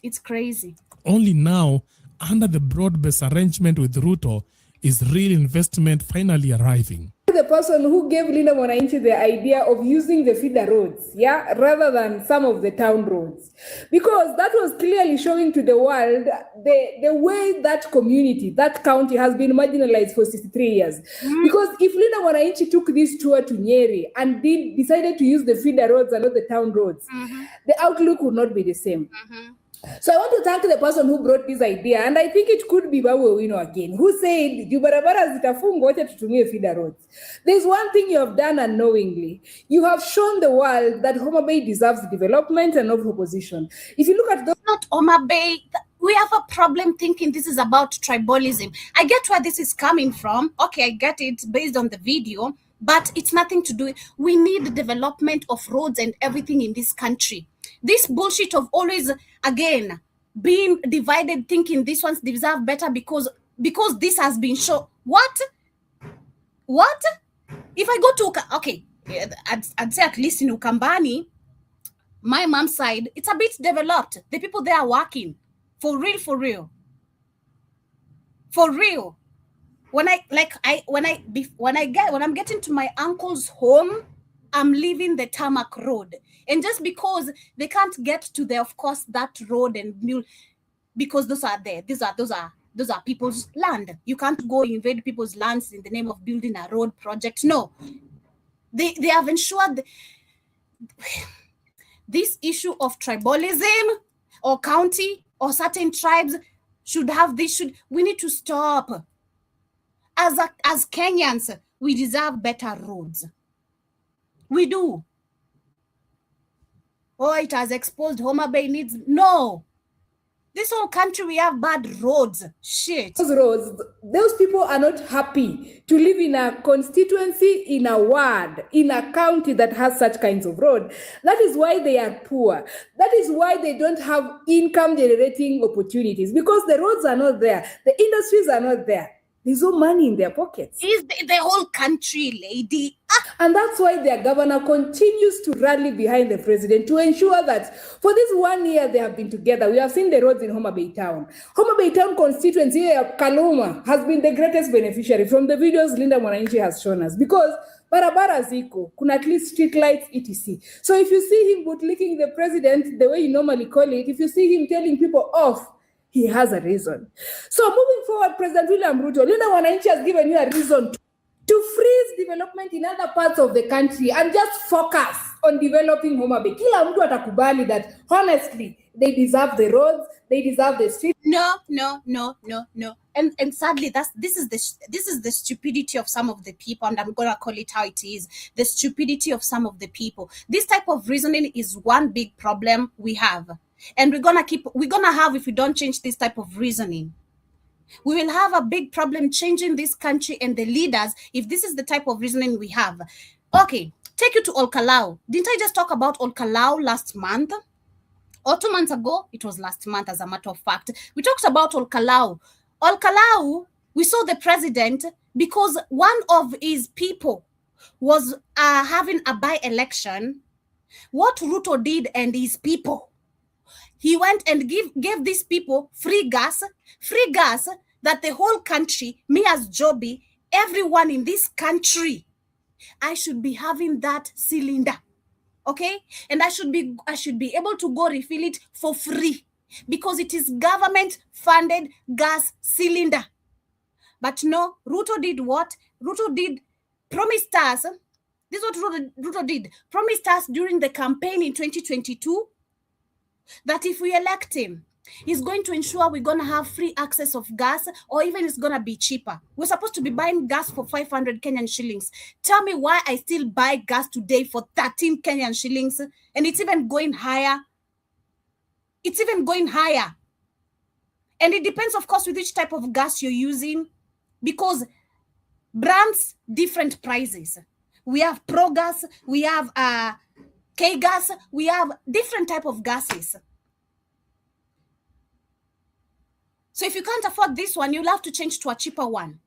It's crazy. Only now, under the broad-based arrangement with Ruto, is real investment finally arriving. The person who gave Linda Mwananchi the idea of using the feeder roads, yeah, rather than some of the town roads, because that was clearly showing to the world the way that community, that county has been marginalized for 63 years. Because if Linda Mwananchi took this tour to Nyeri and decided to use the feeder roads and not the town roads, the outlook would not be the same. So I want to thank the person who brought this idea, and I think it could be Babu Owino again, who said, "Barabara zitafungwa, wacha tutumie feeder roads." There's one thing you have done unknowingly. You have shown the world that Homa Bay deserves development and not opposition. If you look at those, not Homa Bay. We have a problem thinking this is about tribalism. I get where this is coming from. Okay, I get it based on the video, but it's nothing to do. We need the development of roads and everything in this country. This bullshit of always, again, being divided, thinking these ones deserve better because this has been shown. What? If I go to, okay, I'd say at least in Ukambani, my mom's side, it's a bit developed. The people there are working. For real, for real. For real. When I'm getting to my uncle's home, I'm leaving the tarmac road. And just because they can't get to the, of course, that road and mule, because those are there. Those are people's land. You can't go invade people's lands in the name of building a road project. No. They have ensured this issue of tribalism or county or certain tribes we need to stop. As Kenyans, we deserve better roads. We do. Oh, it has exposed Homa Bay needs. No. This whole country, we have bad roads. Shit. Those roads, those people are not happy to live in a constituency, in a ward, in a county that has such kinds of road. That is why they are poor. That is why they don't have income generating opportunities, because the roads are not there. The industries are not there. There's no money in their pockets. Is the whole country, lady. And that's why their governor continues to rally behind the president to ensure that for this 1 year they have been together. We have seen the roads in Homa Bay Town. Homa Bay Town constituency, Kaluma, has been the greatest beneficiary from the videos Linda Mwananchi has shown us, because barabara ziko, kuna at least street lights, etc. So if you see him bootlicking the president the way you normally call it, if you see him telling people off, he has a reason. So moving forward, President William Ruto, Linda Mwananchi has given you a reason to freeze development in other parts of the country and just focus on developing Homa Bay. Kila mtu atakubali that honestly, they deserve the roads, they deserve the streets. No. And sadly, this is the stupidity of some of the people, and I'm gonna call it how it is. The stupidity of some of the people. This type of reasoning is one big problem we have. And we're gonna have, if we don't change this type of reasoning, we will have a big problem changing this country and the leaders if this is the type of reasoning we have. Okay, take you to Olkalau. Didn't I just talk about Olkalau last month? Or 2 months ago? It was last month, as a matter of fact. We talked about Olkalau. Olkalau, we saw the president because one of his people was having a by-election. What Ruto did and his people, he went and gave these people free gas that the whole country, me as Joby, everyone in this country, I should be having that cylinder, okay? And I should be able to go refill it for free because it is government-funded gas cylinder. But no, Ruto did what? Ruto did promised us. This is what Ruto did. Promised us during the campaign in 2022 that if we elect him, he's going to ensure we're going to have free access of gas, or even it's going to be cheaper. We're supposed to be buying gas for 500 Kenyan shillings. Tell me why I still buy gas today for 13 Kenyan shillings, and it's even going higher. It's even going higher. And it depends, of course, with which type of gas you're using, because brands, different prices. We have Pro Gas, we have K-Gas, we have different type of gases. So if you can't afford this one, you'll have to change to a cheaper one.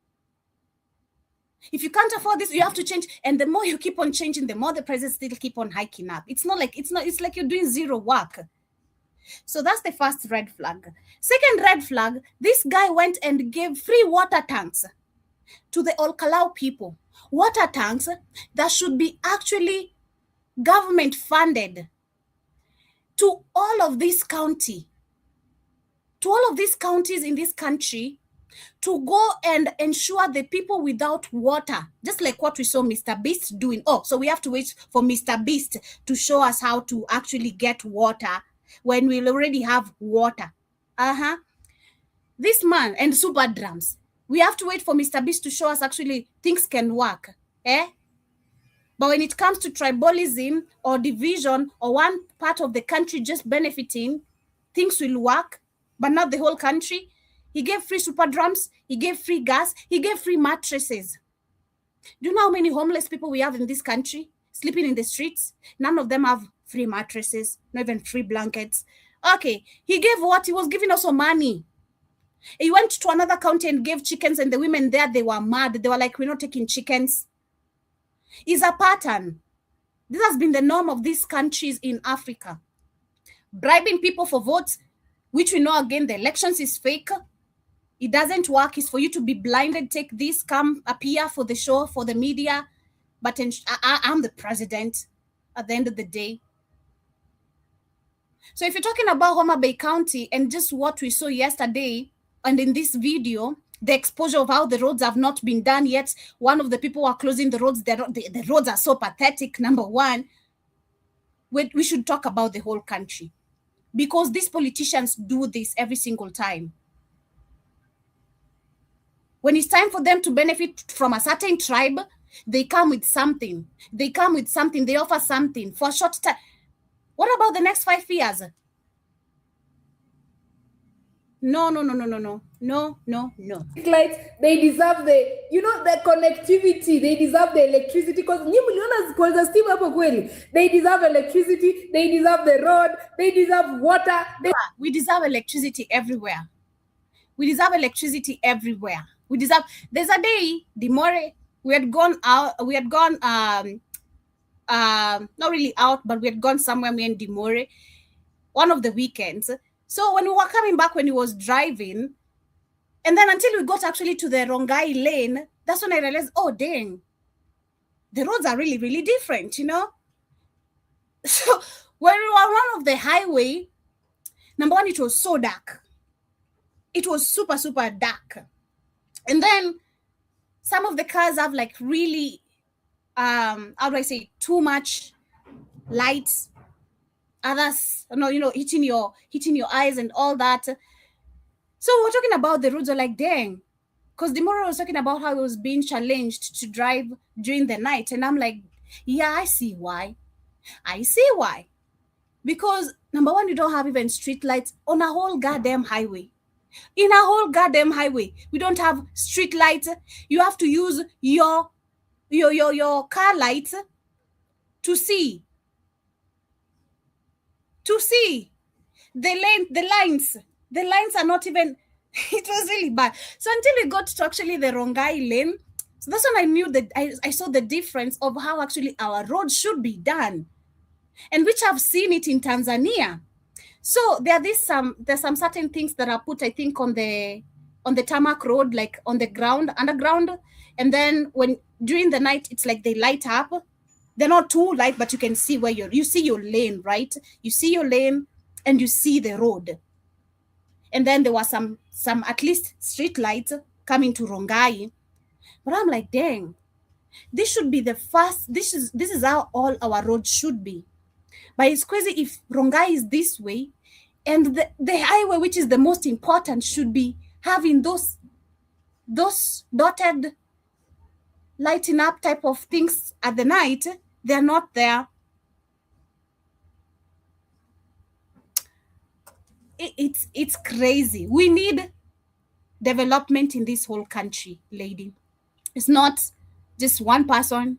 If you can't afford this, you have to change. And the more you keep on changing, the more the prices still keep on hiking up. It's like you're doing zero work. So that's the first red flag. Second red flag, this guy went and gave free water tanks to the Olkalau people. Water tanks that should be actually government funded to all of this county, to all of these counties in this country, to go and ensure the people without water, just like what we saw Mr. Beast doing. Oh, so we have to wait for Mr. Beast to show us how to actually get water when we already have water. This man and super drums, we have to wait for Mr. Beast to show us actually things can work. But when it comes to tribalism or division or one part of the country just benefiting, things will work, but not the whole country. He gave free super drums, he gave free gas, he gave free mattresses. Do you know how many homeless people we have in this country sleeping in the streets? None of them have free mattresses, not even free blankets. Okay, he gave what? He was giving also money. He went to another county and gave chickens, and the women there, they were mad. They were like, we're not taking chickens. It's a pattern. This has been the norm of these countries in Africa. Bribing people for votes, which we know again, the elections is fake. It doesn't work. It's for you to be blinded. Take this, come appear for the show, for the media. But I'm the president at the end of the day. So if you're talking about Homa Bay County and just what we saw yesterday and in this video, the exposure of how the roads have not been done yet. One of the people who are closing the roads, the roads are so pathetic, number one. We should talk about the whole country, because these politicians do this every single time. When it's time for them to benefit from a certain tribe, they come with something. They offer something for a short time. What about the next 5 years? No. Lights, they deserve the connectivity, they deserve the electricity, because they deserve electricity, they deserve the road, they deserve water. We deserve electricity everywhere. There's a day, Dimore, we had gone not really out, but we had gone somewhere, me and Dimore, one of the weekends. So when we were coming back, when he was driving, and then until we got actually to the Rongai lane, that's when I realized, oh, dang, the roads are really, really different, you know? So when we were on the highway, number one, it was so dark. It was super, super dark. And then some of the cars have like really, how do I say, too much lights. Others, hitting your eyes and all that. So we're talking about the roads are like, dang, because Dimora was talking about how he was being challenged to drive during the night. And I'm like, yeah, I see why. Because number one, you don't have even street lights on a whole goddamn highway. We don't have street lights. You have to use your car lights to see the lines are not even. It was really bad. So until we got to actually the Rongai lane, so that's when I knew that I saw the difference of how actually our roads should be done, and which I've seen it in Tanzania. So there's some certain things that are put, I think, on the tarmac road, like on the ground, underground, and then during the night, it's like they light up. They're not too light, but you can see where you see your lane, right? You see your lane and you see the road. And then there was some at least street lights coming to Rongai. But I'm like, dang, this should be the first. This is how all our roads should be. But it's crazy if Rongai is this way, and the highway, which is the most important, should be having those dotted lighting up type of things at the night. They're not there. It's crazy. We need development in this whole country, lady. It's not just one person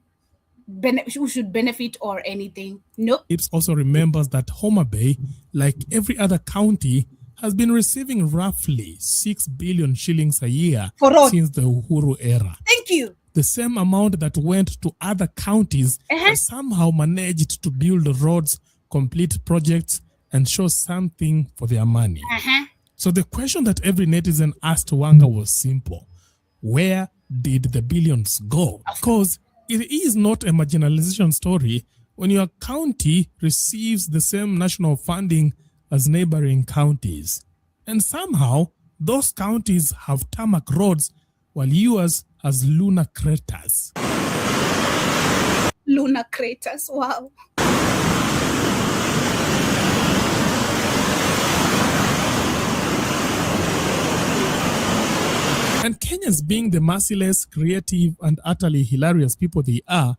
who should benefit or anything. No. IPS also remembers that Homa Bay, like every other county, has been receiving roughly 6 billion shillings a year since the Uhuru era. Thank you. The same amount that went to other counties and somehow managed to build roads, complete projects, and show something for their money. So the question that every netizen asked Wanga was simple. Where did the billions go? Because it is not a marginalization story when your county receives the same national funding as neighboring counties. And somehow, those counties have tarmac roads while yours has lunar craters. Lunar craters, wow. And Kenyans, being the merciless, creative, and utterly hilarious people they are,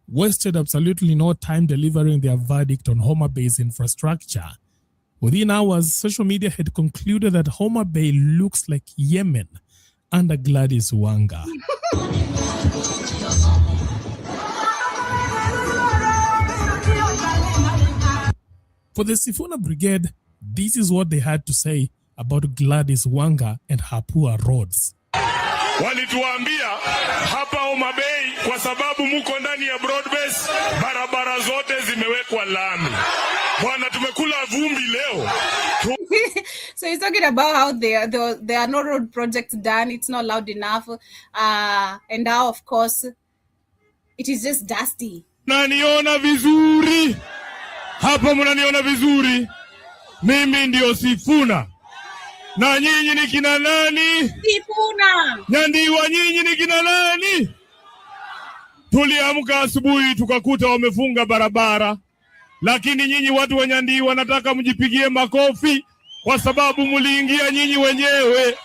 wasted absolutely no time delivering their verdict on Homa Bay's infrastructure. Within hours, social media had concluded that Homa Bay looks like Yemen under Gladys Wanga. For the Sifuna Brigade, this is what they had to say about Gladys Wanga and her poor roads. Walituambia hapa Homa Bay kwa sababu muko ndani ya Broadbase, barabara zote zimewekwa lami. Bwana, tumekula vumbi leo. So he's talking about how there are no road projects done. It's not loud enough. And now, of course, it is just dusty. Naniona vizuri. Hapa mnaniona vizuri. Mimi ndio Sifuna. Na nyinyi ni kina nani? Sifuna. Nyandiwa, nyinyi ni kina nani? Tuliamka asubuhi tukakuta wamefunga barabara. Lakini nyinyi watu wa Nyandiwa nataka mjipigie makofi kwa sababu mliingia nyinyi wenyewe.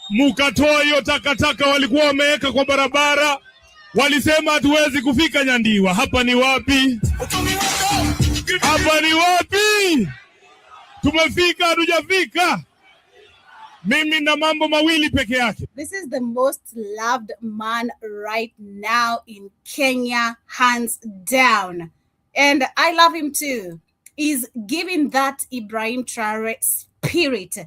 Mukatoa hiyo takataka walikuwa wameweka kwa barabara. Walisema hatuwezi kufika Nyandiwa. Hapa ni wapi? Hapa ni wapi? Tumefika, hatujafika. Mimi na mambo mawili peke yake. This is the most loved man right now in Kenya, hands down. And I love him too. He's giving that Ibrahim Traore spirit.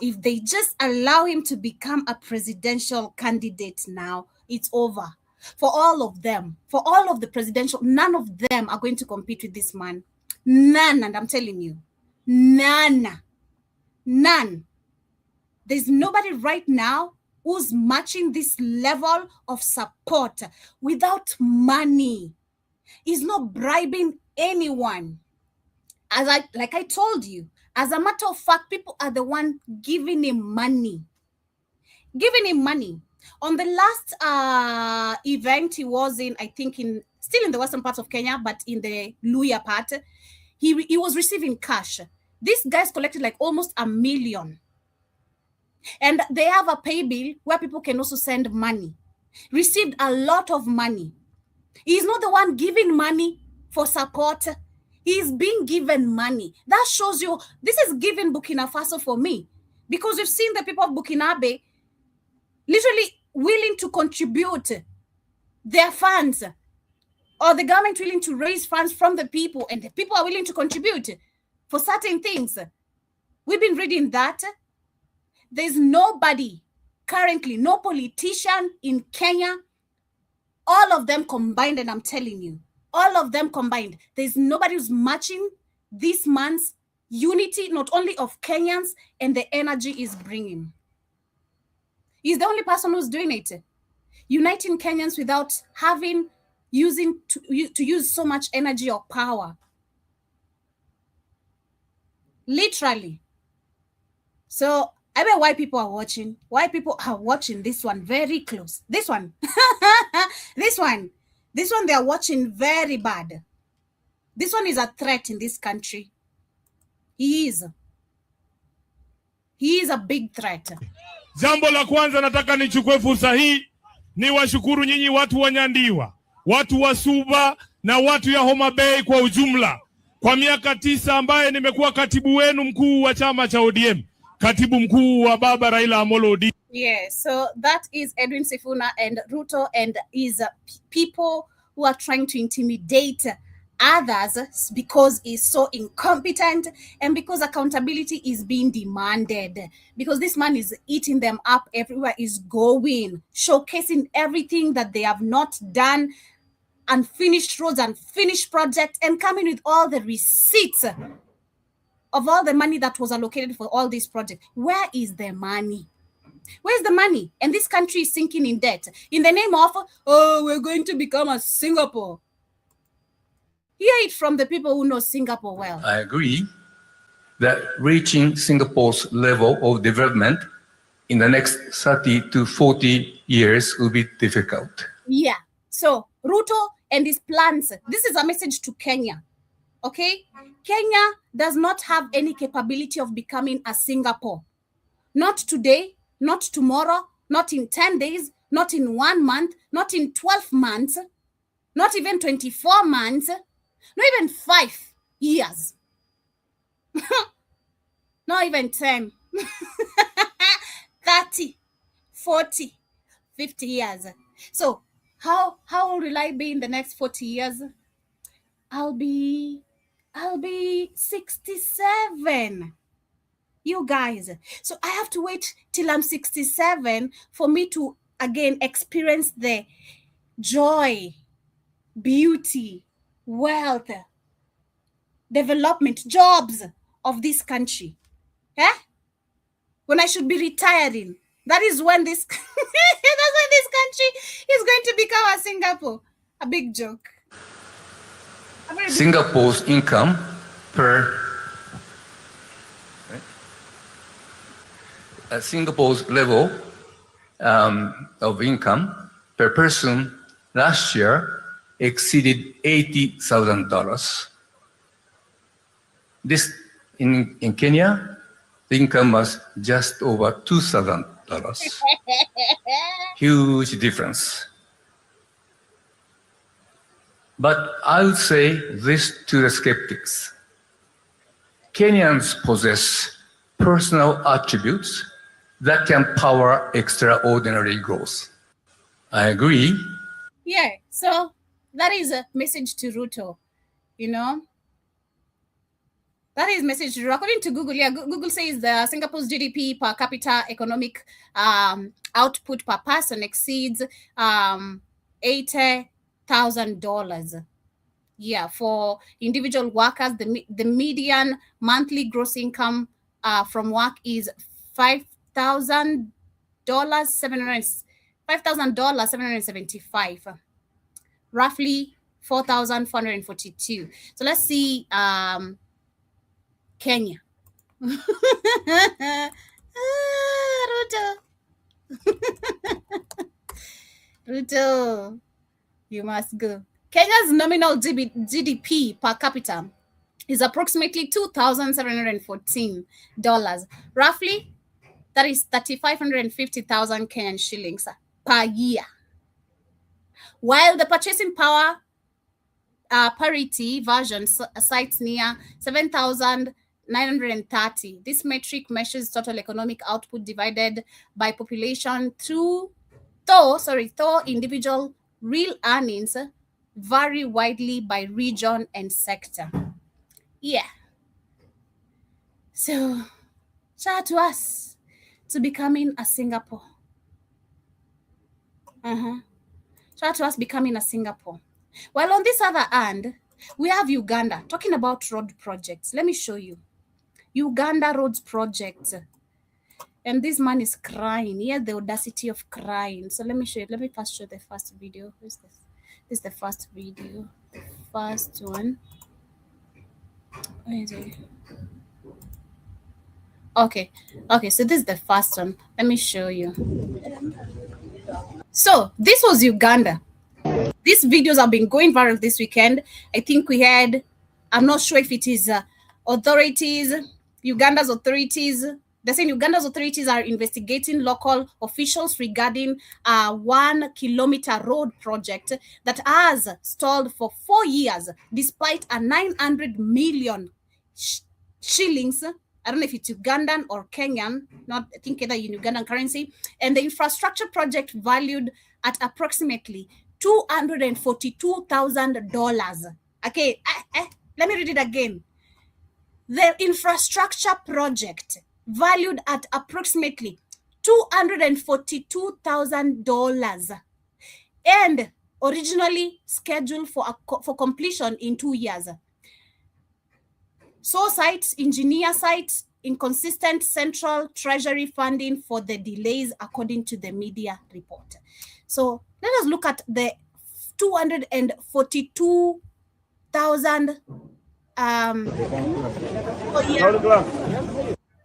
If they just allow him to become a presidential candidate now, it's over. For all of them, for all of the presidential, none of them are going to compete with this man. None, and I'm telling you, none. There's nobody right now who's matching this level of support without money. He's not bribing anyone. Like I told you, as a matter of fact, people are the one giving him money. On the last event he was in, I think still in the western part of Kenya, but in the Luhya part, he was receiving cash. These guys collected like almost 1 million. And they have a pay bill where people can also send money. Received a lot of money. He's not the one giving money for support. He's being given money. That shows you, this is giving Burkina Faso for me. Because we've seen the people of Burkinabe literally willing to contribute their funds, or the government willing to raise funds from the people, and the people are willing to contribute for certain things. We've been reading that. There's nobody currently, no politician in Kenya, all of them combined, and I'm telling you, all of them combined, there's nobody who's matching this man's unity, not only of Kenyans, and the energy is bringing. He's the only person who's doing it, uniting Kenyans without having to use so much energy or power. Literally. So I bet why people are watching this one very close. This one, this one, they are watching very bad. This one is a threat in this country. He is a big threat. Jambo la kwanza nataka nichukue fursa hii ni washukuru nyinyi watu wa Nyandiwa, watu wa Suba na watu ya Homa Bay kwa ujumla. Kwa miaka 9 ambaye nimekuwa katibu wenu mkuu wa chama cha ODM, katibu mkuu wa baba Raila Amolo Odinga. Yes, so that is Edwin Sifuna and Ruto, and is people who are trying to intimidate others because he's so incompetent and because accountability is being demanded, because this man is eating them up everywhere he's going, showcasing everything that they have not done, unfinished roads, unfinished projects, and coming with all the receipts of all the money that was allocated for all these projects. Where is the money? Where's the money? And this country is sinking in debt in the name of, oh, we're going to become a Singapore. Hear it from the people who know Singapore well. I agree that reaching Singapore's level of development in the next 30 to 40 years will be difficult. Yeah. So Ruto and his plans, this is a message to Kenya. Okay? Kenya does not have any capability of becoming a Singapore. Not today, not tomorrow, not in 10 days, not in 1 month, not in 12 months, not even 24 months, not even 5 years. Not even 10. 30, 40, 50 years. So how will I be in the next 40 years? I'll be 67. You guys. So I have to wait till I'm 67 for me to again experience the joy, beauty, wealth, development, jobs of this country. When I should be retiring, that is when this that's when this country is going to become a Singapore. A big joke. Singapore's income per Singapore's level of income per person last year exceeded $80,000. This in Kenya, the income was just over $2,000. Huge difference. But I would say this to the skeptics. Kenyans possess personal attributes that can power extraordinary growth. I agree. Yeah, so that is a message to Ruto, you know. That is message to Ruto. According to Google, Google says the Singapore's GDP per capita economic output per person exceeds $80,000. Yeah, for individual workers, the median monthly gross income from work is $5,775, roughly 4,442. So let's see Kenya. Ruto. Ruto, you must go. Kenya's nominal GDP per capita is approximately $2,714. Roughly, that is 3,550,000 Kenyan shillings per year. While the purchasing power parity version cites near 7,930. This metric measures total economic output divided by population though individual real earnings vary widely by region and sector. Yeah. So, shout out to us to becoming a Singapore. Shout out to us becoming a Singapore. While on this other hand, we have Uganda talking about road projects. Let me show you. Uganda roads projects. And this man is crying. He has the audacity of crying. So let me show you. Let me first show the first video. Who's this? This is the first video. The first one. Where is it? Okay, so this is the first one. Let me show you. So this was Uganda. These videos have been going viral this weekend. I think we had, I'm not sure if it is Uganda's authorities. They're saying Uganda's authorities are investigating local officials regarding a 1 kilometer road project that has stalled for 4 years, despite a 900 million shillings. I don't know if it's Ugandan or Kenyan, not I think either in Ugandan currency, and the infrastructure project valued at approximately $242,000. Okay, let me read it again. The infrastructure project valued at approximately $242,000 and originally scheduled for completion in 2 years. So engineer cites inconsistent central treasury funding for the delays, according to the media report. So let us look at the 242,000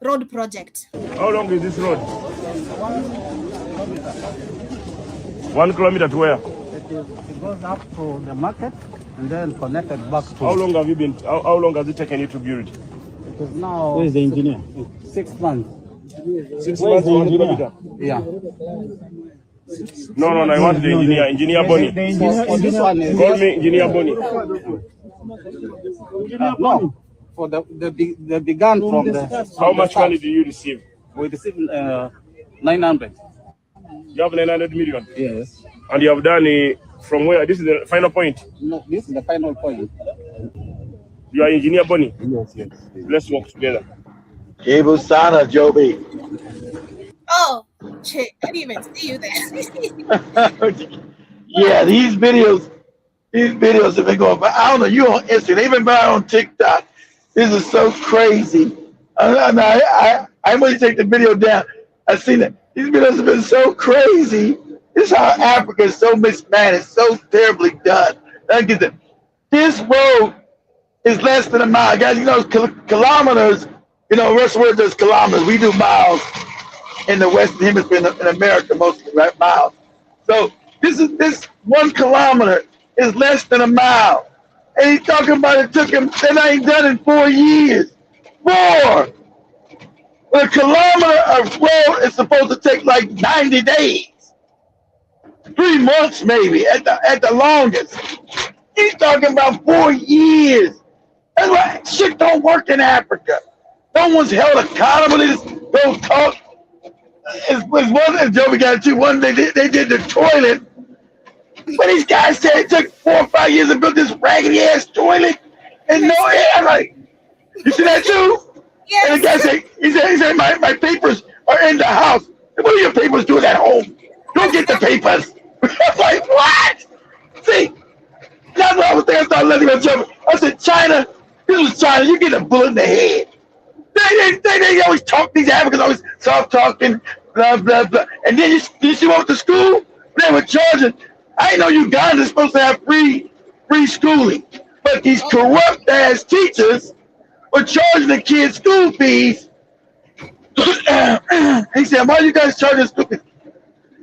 road project. How long is this road? 1 kilometer to where? It goes up to the market and then connected back to. How long have you been? How long has it taken you to build? It is now. Where is the engineer? 6 months. 6 months, 1 kilometer. Yeah. No, I want the engineer. Engineer Bonnie. This one is. Call me Engineer Bonnie. No. For the began from the. How much money do you receive? We received 900. You have 900 million. Yes. And you have done from where? This is the final point. No, this is the final point. You are Engineer Bonnie. Yes. Let's work together. Karibu sana, Joby. Oh, shit. I didn't even see you there. Yeah, these videos have been going. But I don't know. You on Instagram? They've been on TikTok. This is so crazy. I'm going to take the video down. I've seen it. These videos have been so crazy. This is how Africa is so mismanaged, so terribly done. This road is less than a mile. Guys, you know, kilometers, you know, rest of the world does kilometers. We do miles in the Western Hemisphere, in America, mostly, right? Miles. So this 1 kilometer is less than a mile. And he's talking about it took him, and I ain't done in 4 years. 4! A kilometer of road is supposed to take like 90 days. 3 months maybe at the longest. He's talking about 4 years. That's why shit don't work in Africa. No one's held accountable. They just don't talk. It's one Joey got it too. One they did the toilet. But these guys said it took 4 or 5 years to build this raggedy ass toilet and no air. Like, you see that too? Yes. And the guy said, he said my papers are in the house. What are your papers doing at home? Go get the papers. I'm like, what? See, that's what I was thinking. I started letting them jump. I said, China, this was China. You get a bullet in the head. They always talk, these Africans always soft talking, blah, blah, blah. And then you see what to school? They were charging. I know Uganda's supposed to have free schooling. But these corrupt ass teachers were charging the kids school fees. He said, why are you guys charging school fees?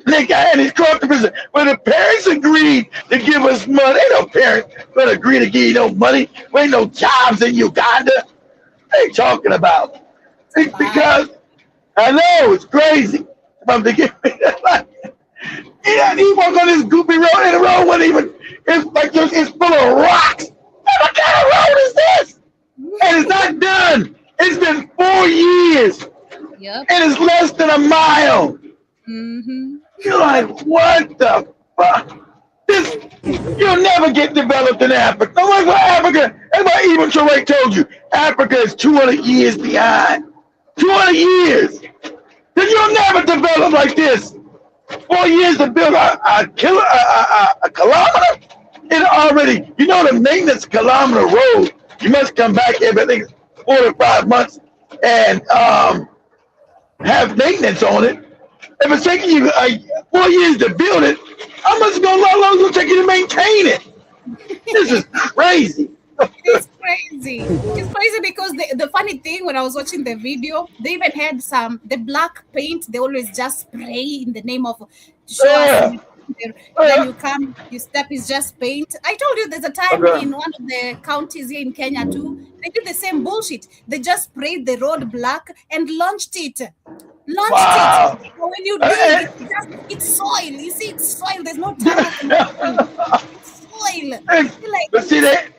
And he's corrupt prison. Well, the parents agreed to give us money. Ain't no parent gonna agree to give you no money. There ain't no jobs in Uganda. What are they talking about? It's because I know it's crazy. About to get he walk on this goopy road, and the road wasn't even. It's full of rocks. What kind of road is this? And it's not done. It's been 4 years. Yep. And it's less than a mile. Mm-hmm. You're like, what the fuck? You'll never get developed in Africa. No matter what Africa, that's what Ibn Traore told you. Africa is 200 years behind. 200 years. Then you'll never develop like this. 4 years to build a kilometer? It already, you know, the maintenance kilometer road, you must come back every, I think, 4 to 5 months and have maintenance on it. If it's taking you 4 years to build it, how much long is it take you to maintain it? This is crazy. It's crazy. It's crazy because the funny thing, when I was watching the video, they even had the black paint. They always just spray in the name of show us. Then you come, you step is just paint. I told you there's a time in one of the counties here in Kenya too. They did the same bullshit. They just sprayed the road black and launched it. It. But when you do it, it's soil. You see, it's soil. There's no time. It's soil. But see that?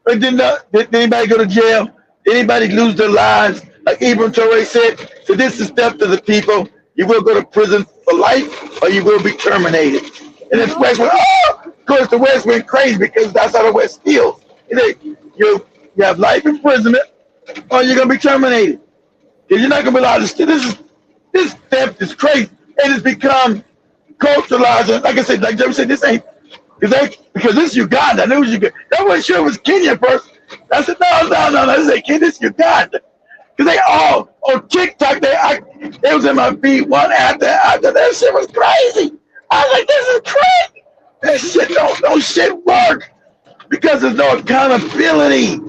But did anybody go to jail? Did anybody lose their lives? Like Ibn Traore said, so this is step to the people. You will go to prison for life or you will be terminated. And the West went, of course the West went crazy because that's how the West feels. You have life imprisonment or you're going to be terminated. Because you're not going to be allowed to steal. This theft is crazy. And it's become culturalized. And like I said, like Jerry said, this ain't, because this is Uganda. I knew it was Uganda. I wasn't sure it was Kenya first. I said, no. This ain't Kenya, this is Uganda. Because they all, on TikTok, they was in my feed one after. That shit was crazy. I was like, this is crazy. That shit don't shit work. Because there's no accountability.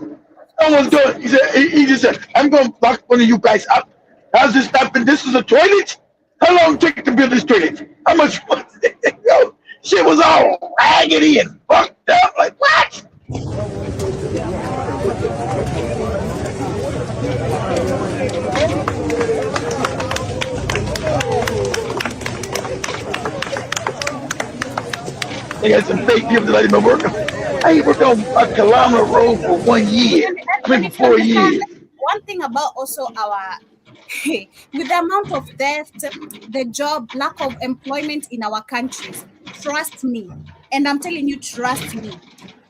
Someone's going, he just said, I'm going to lock one of you guys up. How's this happening? This is a toilet? How long did it take to build this toilet? How much was it? Yo, shit was all raggedy and fucked up. Like, what? They got some fake people that let him work. I ain't worked on a kilometer road for 1 year. Maybe 4 years. One thing about also our, with the amount of theft, the job, lack of employment in our countries, trust me, and I'm telling you, trust me.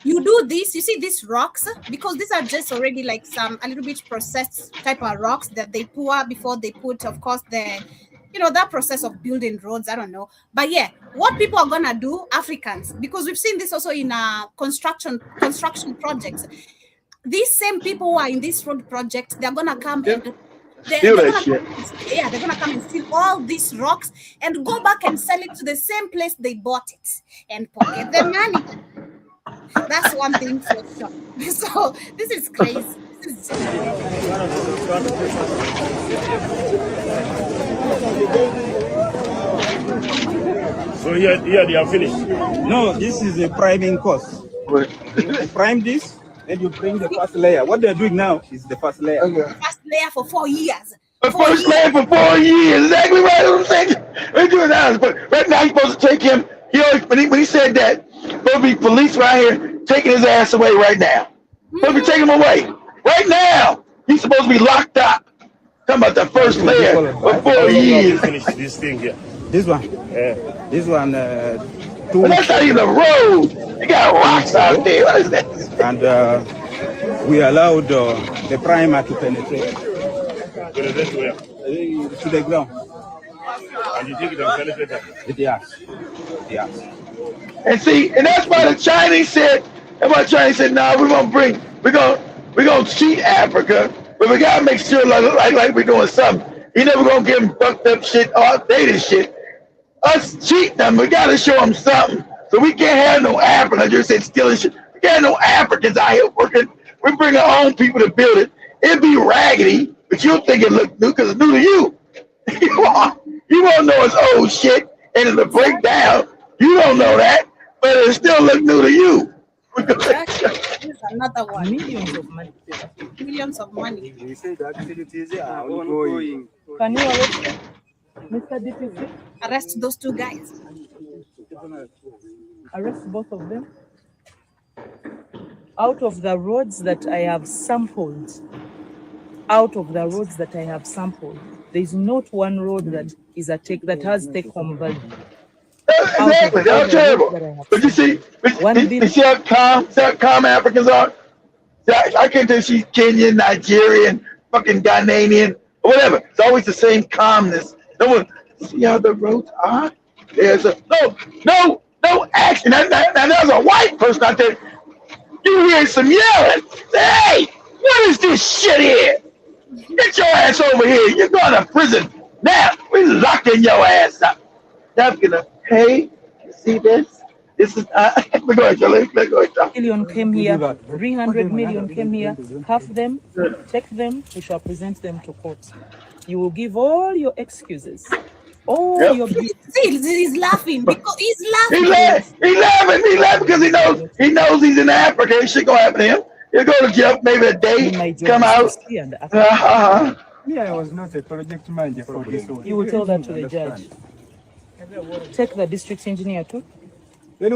You do this, you see these rocks, because these are just already like a little bit processed type of rocks that they pour before they put, of course, the that process of building roads, I don't know. But yeah, what people are gonna do, Africans, because we've seen this also in construction projects. These same people who are in this road project, they're gonna come and they're gonna come and steal all these rocks and go back and sell it to the same place they bought it and pocket the money. That's one thing for sure. So this is crazy. So here they are finished. No, this is a priming course. You prime this, then you bring the first layer. What they're doing now is the first layer. First layer for 4 years. The first layer for 4 years. Exactly right. What I'm saying. We're doing that. But right now, you're supposed to take him. When he said that, there'll be police right here taking his ass away right now. They'll be taking him away right now. He's supposed to be locked up. Talking about the first layer for 4 years. Finish this thing here. This one. This one. But that's not even a road. You got rocks out there. What is that? And we allowed the primer to penetrate. To the ground. And you think it will penetrate that? Yes. And see, and that's why the Chinese said, no, we're gonna cheat Africa, but we gotta make sure like we're doing something. You never gonna give them fucked up shit, outdated shit. Us cheating them, we gotta show them something. So we can't have no Africans. Just said stealing shit. We can't have no Africans out here working. We bring our own people to build it. It'd be raggedy, but you'll think it look new because it's new to you. You won't know it's old shit and it'll break down. You don't know that, but it still look new to you. Here's another one. Millions of money. We say the activities are ongoing. Can you arrest Mr. DPC? Arrest those two guys. Arrest both of them. Out of the roads that I have sampled, there is not one road that is that has take-home value. Exactly, they're terrible. But you see how calm Africans are? I can't tell she's Kenyan, Nigerian, fucking Ghanaian, or whatever. It's always the same calmness. No one, see how the roads are? There's no action. Now there's a white person out there. You hear some yelling. Hey, what is this shit here? Get your ass over here. You're going to prison. Now, we're locking your ass up. Now I'm gonna pay. You see this? This is we're going to let's go. Million came here, 300 million came here. Half them, take them, we shall present them to court. You will give all your excuses. Your see, he's laughing because he's laughing. He's laughing because he knows he's in Africa. Ain't shit gonna happen to him. He'll go to jail maybe a day, come out. Me, I was not a project manager for this one. You will tell that to the judge. Take the district engineer too. See,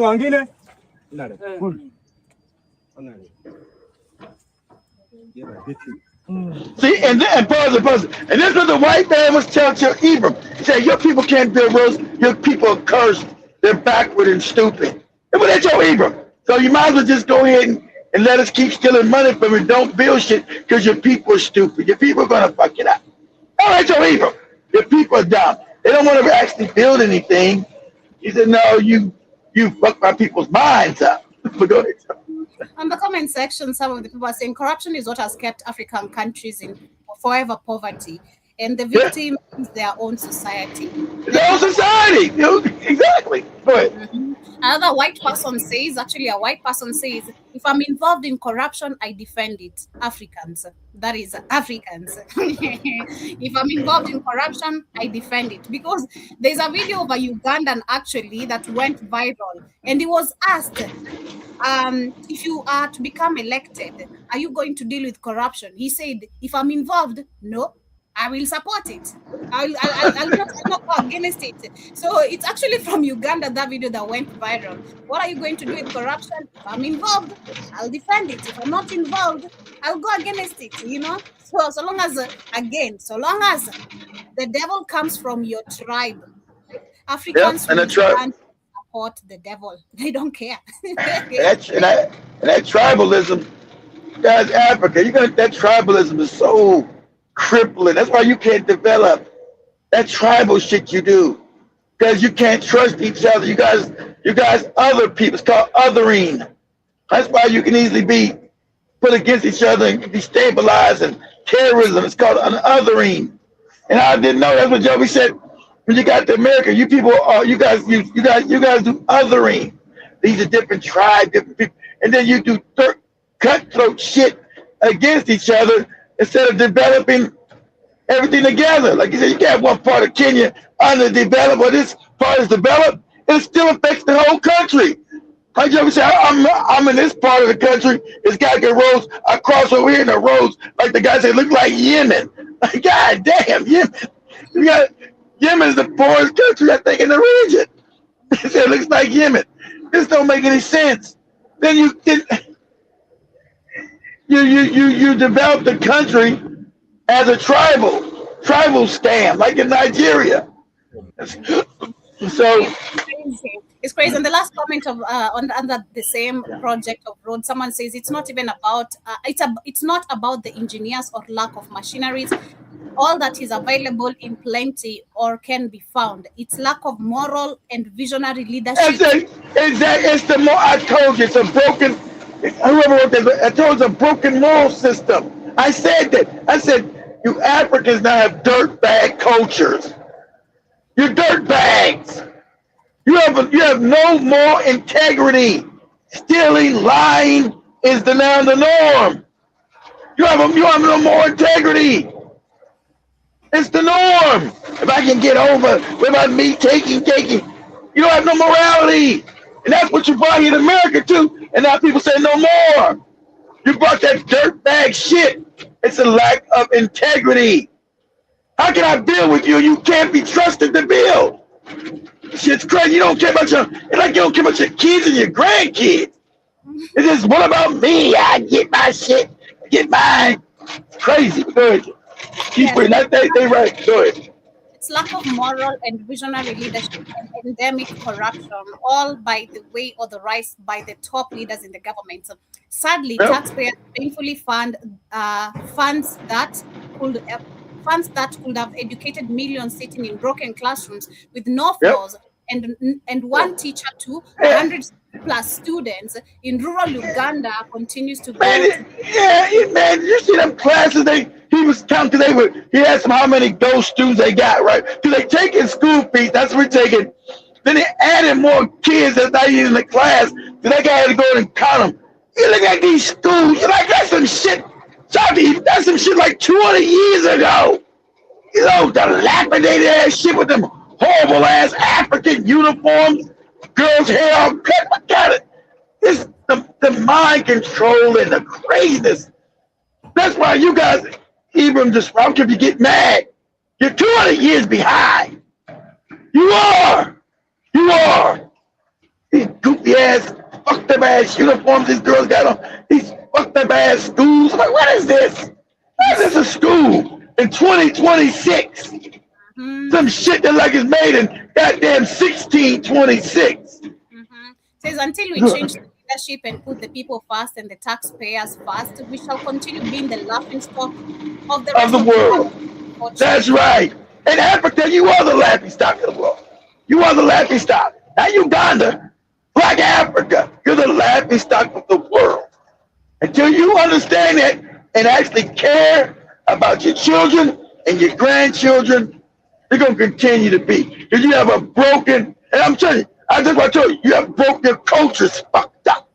and pause. And this is what the white man was telling Ibram. He said, your people can't build roads. Your people are cursed. They're backward and stupid. And what that's your Ibram. So you might as well just go ahead and let us keep stealing money from it. Don't build shit because your people are stupid. Your people are going to fuck it up. All right, your Ibram. Your people are dumb. They don't want to actually build anything. He said, no, you fuck my people's minds up. Go ahead. On the comment section, some of the people are saying corruption is what has kept African countries in forever poverty, and the victim is their own society. Their own society, exactly. Go ahead. Another white person says, if I'm involved in corruption, I defend it. Africans. That is Africans. If I'm involved in corruption, I defend it. Because there's a video of a Ugandan actually that went viral, and he was asked, if you are to become elected, are you going to deal with corruption? He said, if I'm involved, no, I will support it. I'll not go against it. So it's actually from Uganda, that video that went viral. What are you going to do with corruption? If I'm involved, I'll defend it. If I'm not involved, I'll go against it, So long as the devil comes from your tribe, Africans support the devil. They don't care. that tribalism, guys, Africa, that tribalism is so crippling. That's why you can't develop That tribal shit you do. Because you can't trust each other. You guys other people. It's called othering. That's why you can easily be put against each other and destabilized, and terrorism. It's called an othering. And I didn't know that's what Joey said. When you got to America, you people are you guys do othering. These are different tribes, different people, and then you do cutthroat shit against each other instead of developing everything together. Like you said, you can't have one part of Kenya underdeveloped, or this part is developed, it still affects the whole country. Like Joey said, I'm in this part of the country. It's got good roads. I cross over here in the roads, like the guy said, look like Yemen. Like, God damn, Yemen. Yemen is the poorest country, I think, in the region. He said, it looks like Yemen. This don't make any sense. Then you develop the country as a tribal scam, like in Nigeria. So it's crazy. And the last comment of under the same project of road, someone says it's not even about it's not about the engineers or lack of machineries. All that is available in plenty or can be found. It's lack of moral and visionary leadership. Exactly. It's the more I told you, it's a broken. Whoever wrote this, I told you, it's a broken moral system. I said that. I said you Africans now have dirtbag cultures. You're dirtbags. You have no more integrity. Stealing, lying is now the norm. You have no more integrity. It's the norm. If I can get over without me taking, you don't have no morality. And that's what you brought here in America too. And now people say no more. You brought that dirtbag shit. It's a lack of integrity. How can I build with you? You can't be trusted to build. Shit's crazy. You don't care about it's like you don't care about your kids and your grandkids. It's just, what about me? I get my shit, get mine. It's crazy. Go ahead. Keep it. They right. Go ahead. It's lack of moral and visionary leadership and endemic corruption, all by the way authorized by the top leaders in the government. So, sadly, taxpayers painfully fund funds that could have educated millions sitting in broken classrooms with no flaws and one teacher to 100 plus students in rural Uganda continues to go. Man, you see them classes he was counting. He asked them how many those students they got, right? Because they taking school fees. That's what we're taking. Then they added more kids that's not even in the class. So that guy had to go and count them. You look at these schools. You're like, that's some shit. That's some shit like 200 years ago. You know, the dilapidated ass shit with them horrible ass African uniforms, girls' hair all cut. What got it? It's the mind control and the craziness. That's why you guys, even just, I don't care if you get mad, you're 200 years behind. You are. These goofy ass, fucked up ass uniforms these girls got on. These fucked up ass schools. Like, what is this? What is this a school in 2026? Some shit that like is made in goddamn 1626. Says until we change the leadership and put the people first and the taxpayers first, we shall continue being the laughingstock of the rest of the world. That's right. In Africa, you are the laughingstock of the world. You are the laughingstock. Not Uganda, Black Africa. You're the laughingstock of the world. Until you understand that and actually care about your children and your grandchildren, they're going to continue to be. Because you have a broken, and I'm telling you, I just want to tell you, you have broken, your culture's fucked up.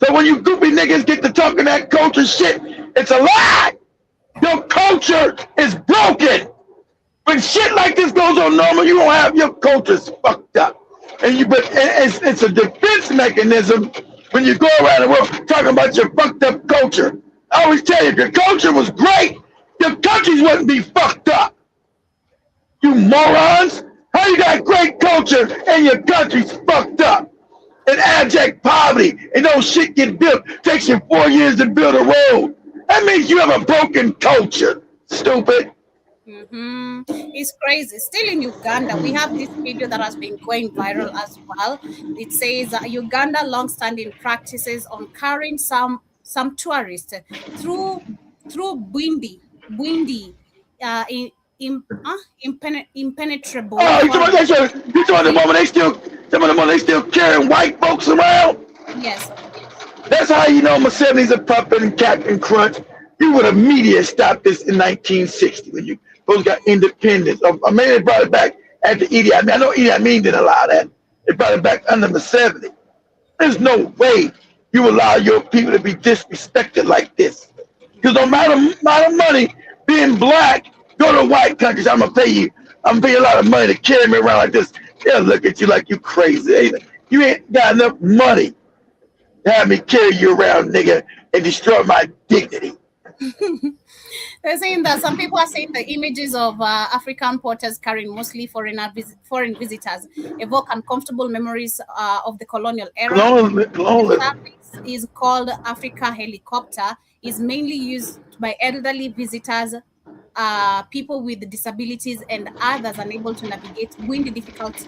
So when you goofy niggas get to talking that culture shit, it's a lie. Your culture is broken. When shit like this goes on normal, you don't have your culture's fucked up. But it's a defense mechanism when you go around the world talking about your fucked up culture. I always tell you, if your culture was great, your countries wouldn't be fucked up. You morons! How you got great culture and your country's fucked up? In abject poverty and no shit get built. Takes you 4 years to build a road. That means you have a broken culture. Stupid. It's crazy. Still in Uganda, we have this video that has been going viral as well. It says Uganda long-standing practices on carrying some tourists through Bwindi impenetrable. Oh, you talking about the moment they still carrying white folks around? Yes. That's how you know Museveni's a puppet and Captain Crunch. You would immediately stop this in 1960 when you folks got independence. Or maybe they brought it back after Idi Amin. I know Idi Amin didn't allow that. They brought it back under Museveni. There's no way you allow your people to be disrespected like this. Because no matter amount of money, being black, go to white countries, I'm gonna pay you a lot of money to carry me around like this. They'll look at you like you crazy. You ain't got enough money to have me carry you around, nigga, and destroy my dignity. They're saying that some people are saying the images of African porters carrying mostly foreign visitors evoke uncomfortable memories of the colonial era. The service is called Africa Helicopter, is mainly used by elderly visitors, people with disabilities, and others unable to navigate windy, difficult.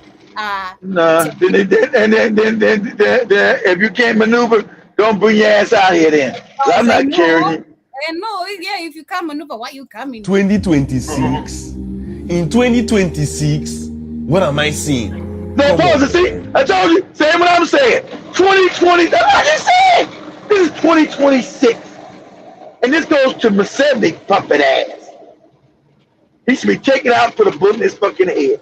If you can't maneuver, don't bring your ass out here then. I'm not carrying you. No, yeah, if you can't maneuver, why you coming? 2026. In 2026, what am I seeing? No, pause. See, I told you. Say what I'm saying. 2020. That's what I just said. This is 2026, and this goes to Museveni puppet ass. He should be taken out for the bullet in his fucking head.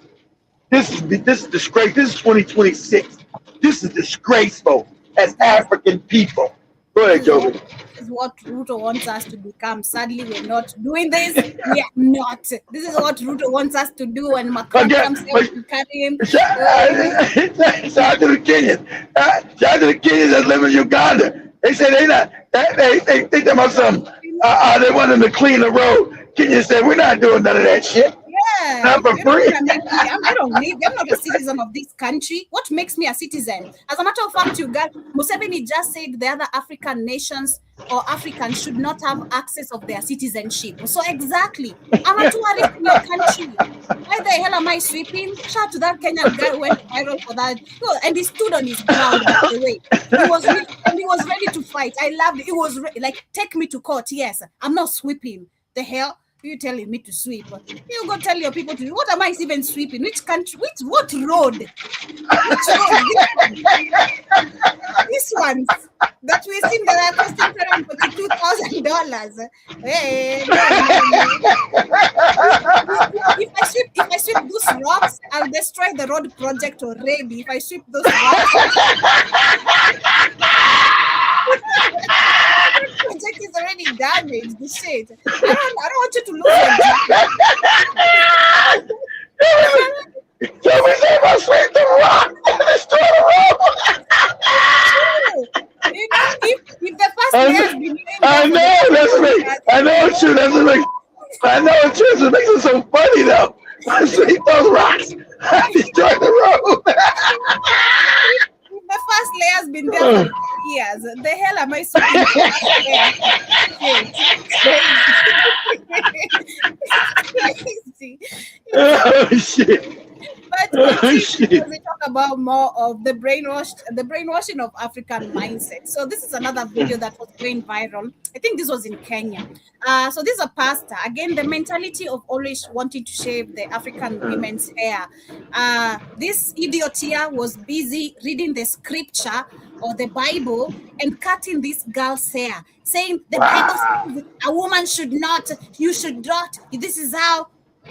This is disgrace. This is 2026. This is disgraceful as African people. Go ahead, Joey. This is what Ruto wants us to become. Sadly, we're not doing this. We are not. This is what Ruto wants us to do. And Macron comes there to carry him. Shout out to the Kenyans. Shout out to the Kenyans that live in Uganda. They say they not. They think about something. They want them to clean the road. Kenya said, we're not doing none of that shit. Yeah, not for free. I don't live. I'm not a citizen of this country. What makes me a citizen? As a matter of fact, Museveni just said the other African nations or Africans should not have access of their citizenship. So exactly, I'm a tourist in your country. Why the hell am I sweeping? Shout out to that Kenyan guy who went viral for that. No, and he stood on his ground, by the way. He was ready to fight. I loved it. It was like, take me to court. Yes, I'm not sweeping. The hell? You telling me to sweep? You go tell your people to do. What am I even sweeping? Which country? What road? Which road? This one that we seen that are costing $42,000. Hey, if I sweep those rocks, I'll destroy the road project already. If I sweep those rocks. Project is already damaged. The shit. I don't want you to lose your job. Tell me they must sweep the rock and destroy the road. If the first day has been I know that's me. I know it's true. That's what makes. I know it's true. It makes it so funny though. I sweep those rocks and destroy the road. The first layer's been there for years. The hell am I supposed Oh shit. But we talk about more of the brainwashing of African mindset. So this is another video that was going viral. I think this was in Kenya. So this is a pastor. Again, the mentality of always wanting to shave the African women's hair. This idiot here was busy reading the scripture or the Bible and cutting this girl's hair, saying the Bible says a woman should not, you should not. This is how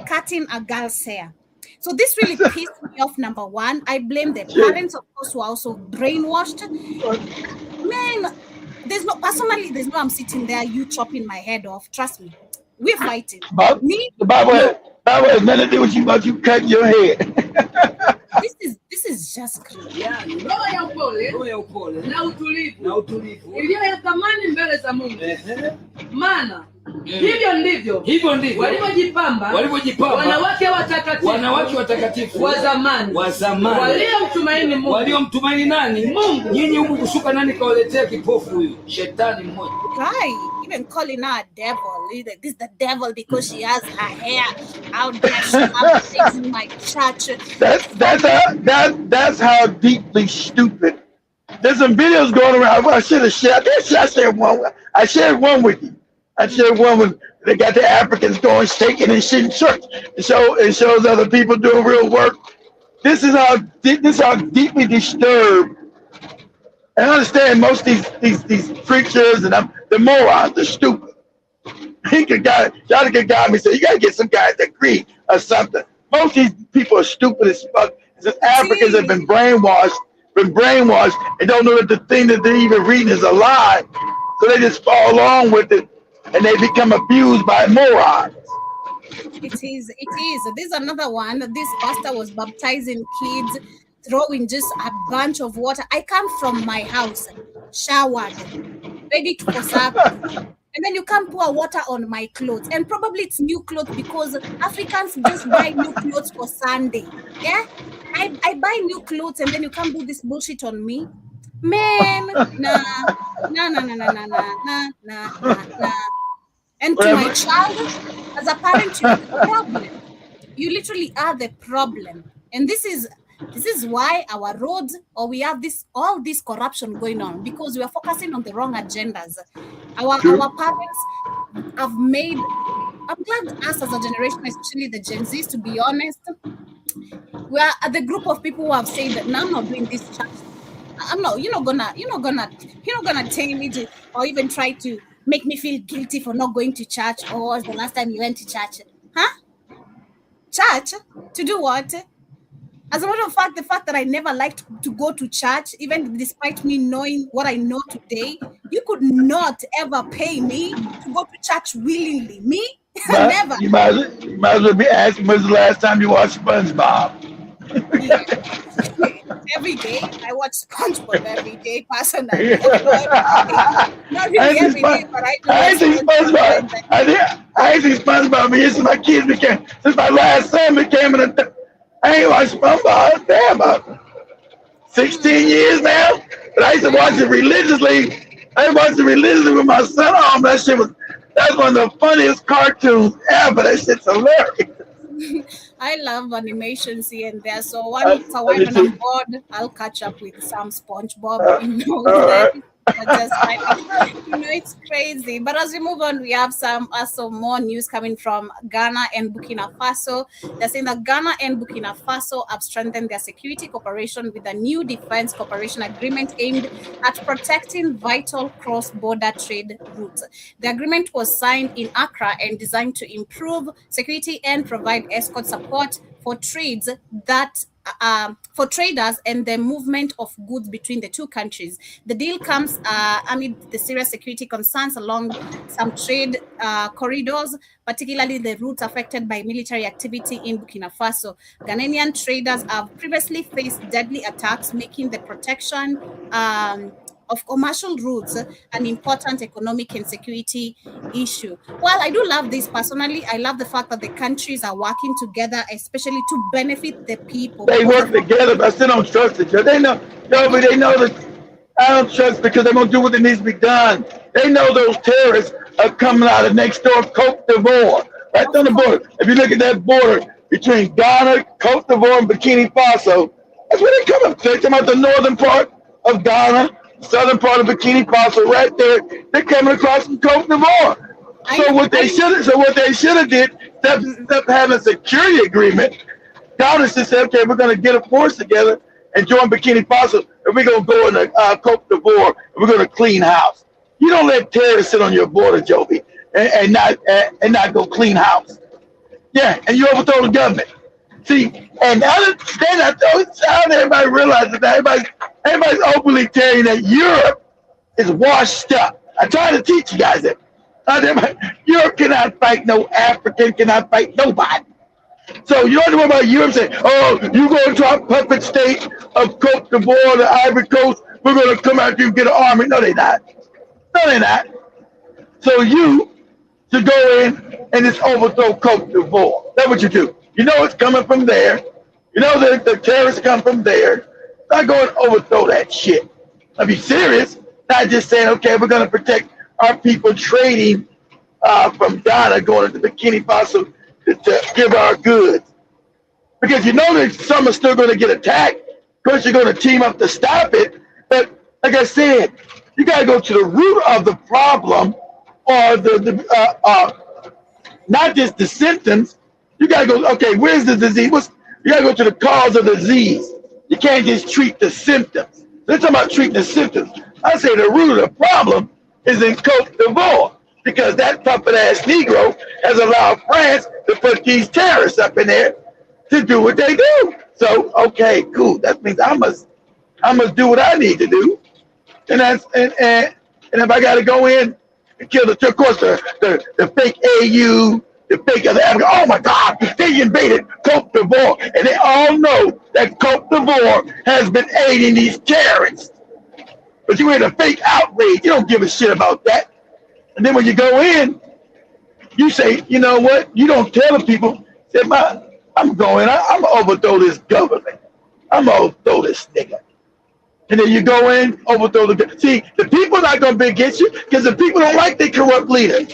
cutting a girl's hair. So this really pissed me off, number one. I blame the parents, of course, who are also brainwashed. Man, there's no I'm sitting there, you chopping my head off. Trust me. We're fighting. The Bible has nothing to do with you about you cutting your head. This is just crazy. Yeah, roho ya upole na utulivu iliyo ya thamani mbele za Mungu. Maana hivyo ndivyo walivyojipamba wanawake watakatifu wa zamani waliomtumaini Mungu. Waliomtumaini nani? Mungu. Nyinyi huku kushuka, nani kawaletea kipofu huyu? Shetani mmoja. Right. Even calling her a devil. This is the devil because she has her hair. How dare she have things in my church? That's how deeply stupid. There's some videos going around. I should have shared. I shared one with you. I shared one They got the Africans going, shaking and shit in church. It shows other people doing real work. This is how deeply disturbed. And I understand most of these preachers and the morons, they're stupid. Y'all could guide me, say you gotta get some guys that agree or something. Most of these people are stupid as fuck. It's Africans have been brainwashed, and don't know that the thing that they're even reading is a lie. So they just follow along with it, and they become abused by morons. It is. This is another one. This pastor was baptizing kids, throwing just a bunch of water. I come from my house, showered, ready for supper. And then you come pour water on my clothes. And probably it's new clothes because Africans just buy new clothes for Sunday. Yeah? I buy new clothes and then you come do this bullshit on me. Man, nah. And to my child, as a parent, you're the problem. You literally are the problem. And this is why our roads, or we have all this corruption going on, because we are focusing on the wrong agendas. Our parents have made, I'm glad us as a generation, especially the Gen Zs, to be honest, we are the group of people who have said that now I'm not doing this church. You're not gonna tell me to, or even try to make me feel guilty for not going to church. Or was the last time you went to church? Huh? Church? To do what? As a matter of fact, the fact that I never liked to go to church, even despite me knowing what I know today, you could not ever pay me to go to church willingly. Me? Never. You might as well be asking, when's the last time you watched SpongeBob? Every day. I watch SpongeBob every day, personally. Not really every day, but I do. I ain't seen SpongeBob since my last son became I ain't watched SpongeBob, damn, about 16 years now. But I used to watch it religiously. I watched it religiously with my son on. That's one of the funniest cartoons ever. That shit's hilarious. I love animations here and there. So when I'm bored, I'll catch up with some SpongeBob. It's crazy. But as we move on, we have some more news coming from Ghana and Burkina Faso. They're saying that Ghana and Burkina Faso have strengthened their security cooperation with a new defense cooperation agreement aimed at protecting vital cross-border trade routes. The agreement was signed in Accra and designed to improve security and provide escort support for trades for traders and the movement of goods between the two countries. The deal comes amid the serious security concerns along some trade corridors, particularly the routes affected by military activity in Burkina Faso. Ghanaian traders have previously faced deadly attacks, making the protection of commercial routes an important economic and security issue. While I do love this personally, I love the fact that the countries are working together, especially to benefit the people. They work together, but I still don't trust each other. They know that I don't trust because they're going to do what needs to be done. They know those terrorists are coming out of next door Cote d'Ivoire, right on the border. If you look at that border between Ghana, Cote d'Ivoire, and Burkina Faso, that's where they come up. They're talking about the northern part of Ghana, southern part of Burkina Faso, right there. They're coming across from Cote d'Ivoire. So what they should have did, instead of having a security agreement, Ghana should say, okay, we're going to get a force together and join Burkina Faso, and we're going to go into Cote d'Ivoire, and we're going to clean house. You don't let terrorists sit on your border, Joby, and not go clean house. Yeah, and you overthrow the government. See, and everybody realizes that everybody's openly telling you that Europe is washed up. I try to teach you guys that. Europe cannot fight no African, cannot fight nobody. So you don't have to worry about Europe saying, oh, you go into our puppet state of Cote d'Ivoire, the Ivory Coast, we're going to come out here and get an army. No, they're not. No, they're not. So you should go in and just overthrow Cote d'Ivoire. That's what you do. You know it's coming from there. You know that the terrorists come from there. Not go and overthrow that shit. Now be serious. Not just saying, okay, we're going to protect our people trading from Ghana going into Burkina Faso to give our goods. Because you know that some are still going to get attacked. Of course, you're going to team up to stop it. But like I said, you got to go to the root of the problem or not just the symptoms. You gotta go, okay, where's the disease? You gotta go to the cause of the disease. You can't just treat the symptoms. They're talking about treating the symptoms. I say the root of the problem is in Cote d'Ivoire, because that puppet ass Negro has allowed France to put these terrorists up in there to do what they do. So, okay, cool. That means I must do what I need to do. And if I gotta go in and kill of course the fake AU, the fake other Africa. Oh my God, they invaded Cote d'Ivoire, and they all know that Cote d'Ivoire has been aiding these terrorists. But you in a fake outrage, you don't give a shit about that. And then when you go in, you say, you know what? You don't tell the people, say, I'm gonna overthrow this government. I'm gonna overthrow this nigga. And then you go in, overthrow the. See, the people are not gonna be against you because the people don't like the corrupt leaders.